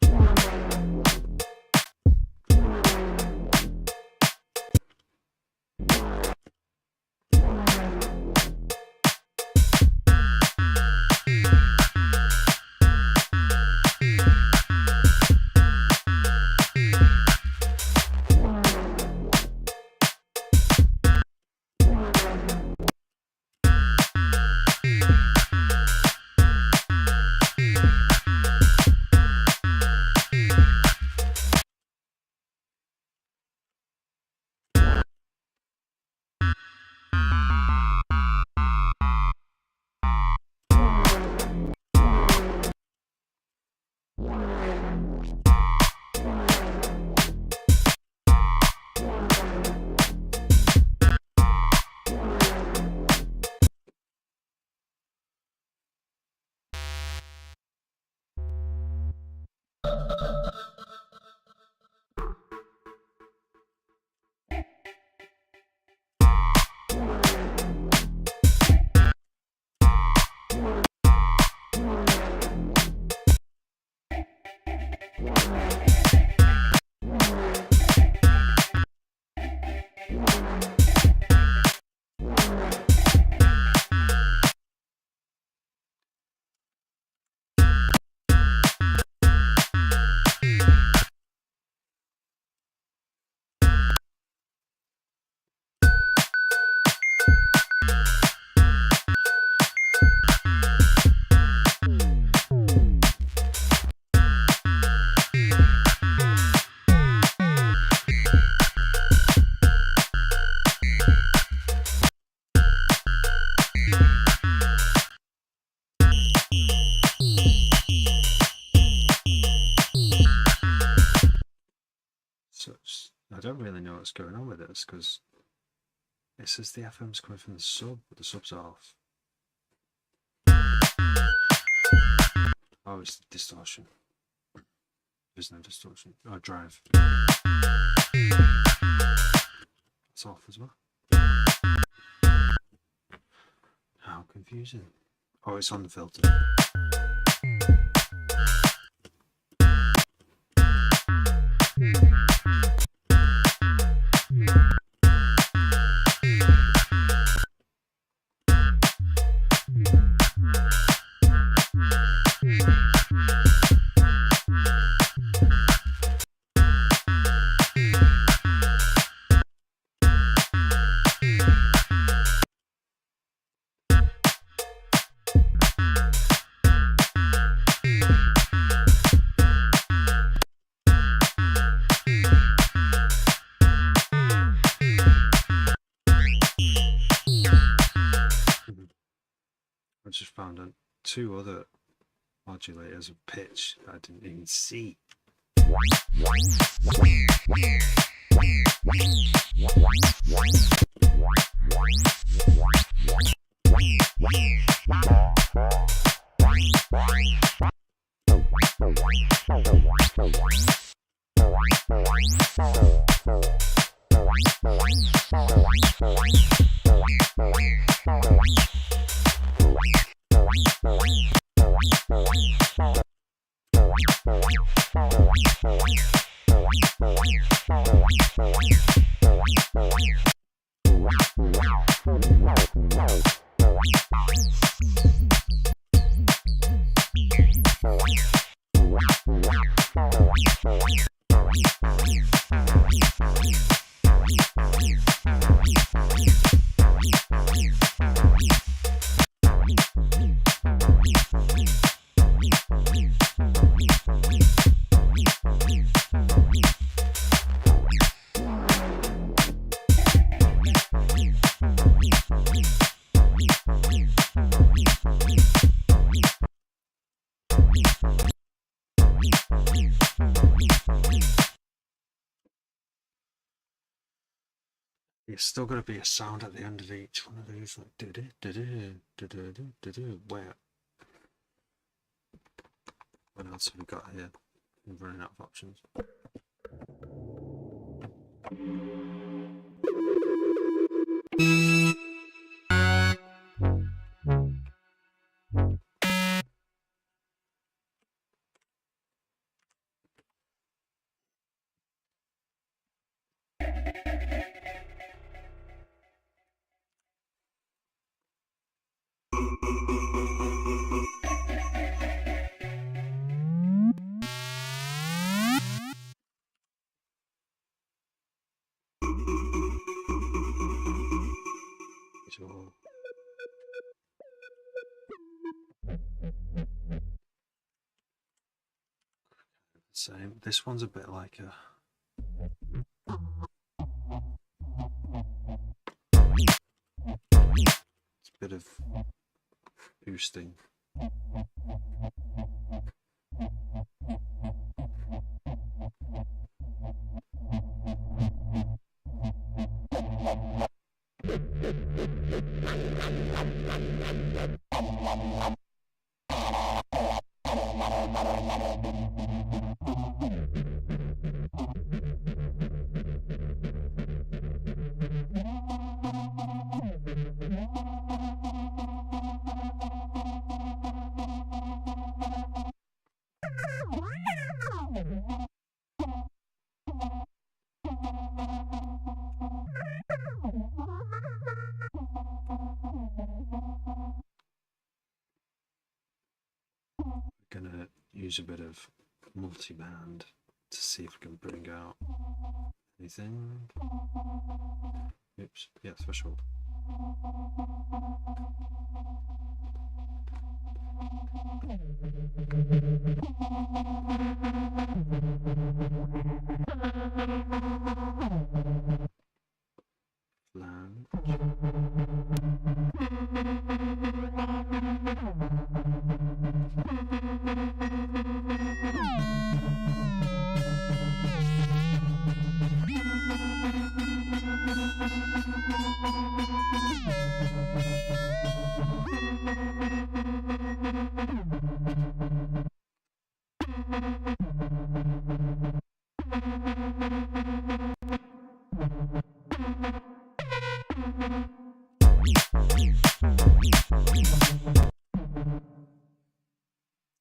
I don't really know what's going on with this because it says the FM's coming from the sub, but the sub's off. Oh, it's the distortion. There's no distortion. Oh, drive. It's off as well. How confusing. Oh, it's on the filter. I just found out 2 other modulators of pitch that I didn't even see. It's still got to be a sound at the end of each one of these, like do do do do do do do do do. Where? What else have we got here? I'm running out of options. Same. This one's a bit like a. It's a bit of boosting. Gonna use a bit of multi-band to see if we can bring out anything. Oops, yeah, threshold. Flange.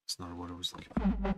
It's not what I was looking for.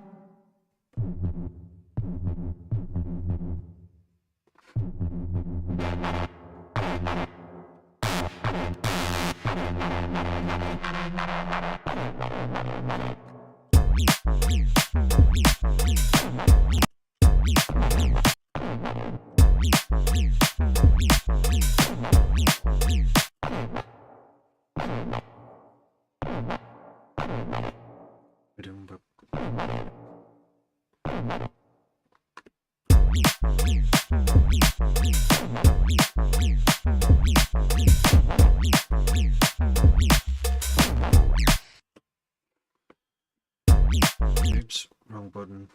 Oops, wrong button.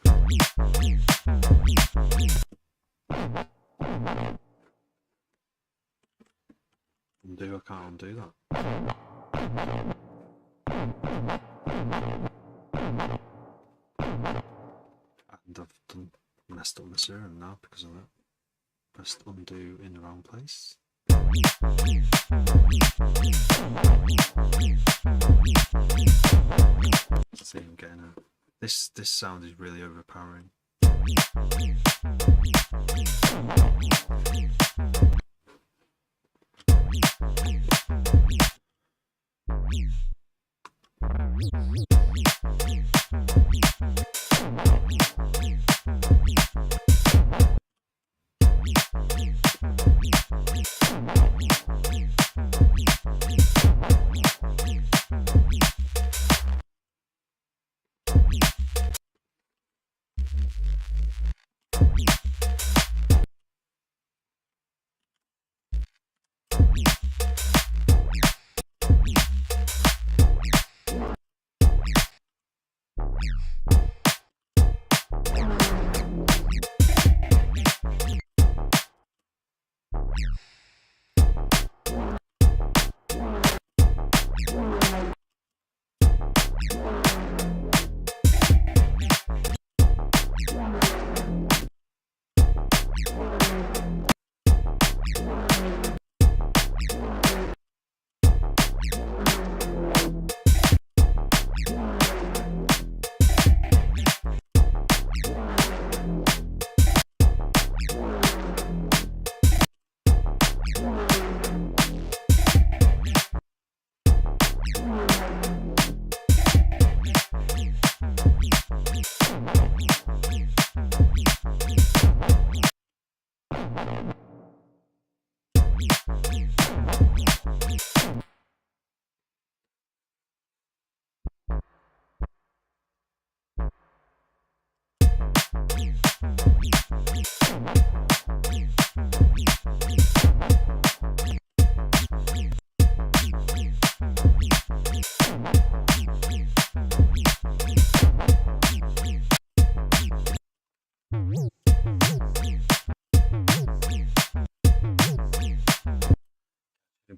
Undo, I can't undo that. And I've messed up my serum now because of that. Pressed undo in the wrong place. See, I'm getting a. This sound is really overpowering.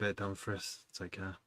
bit, don't Frith. Take care.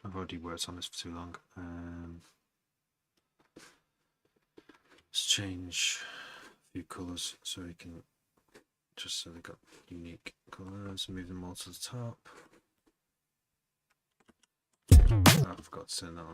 I've already worked on this for too long. Let's change a few colours so we can, just so they've got unique colours, move them all to the top. Oh, I forgot to turn that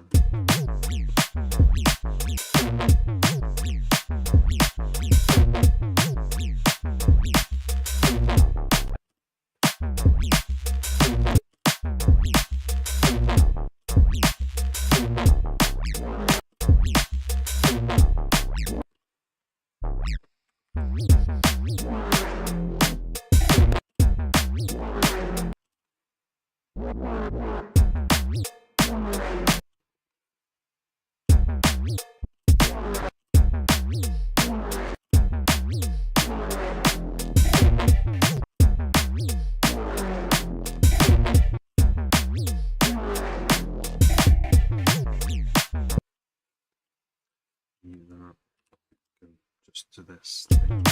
just to this thing.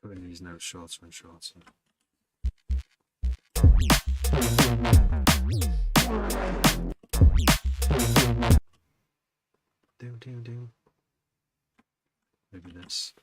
Putting these notes shorter and shorter. Do. Maybe this.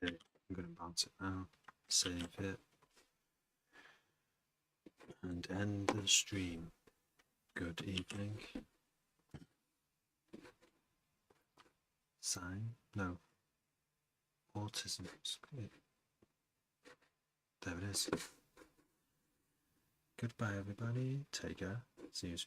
Okay, I'm going to bounce it now, save it, and end the stream. Good evening. Sign? No. Autism. There it is. Goodbye, everybody. Take care. See you soon.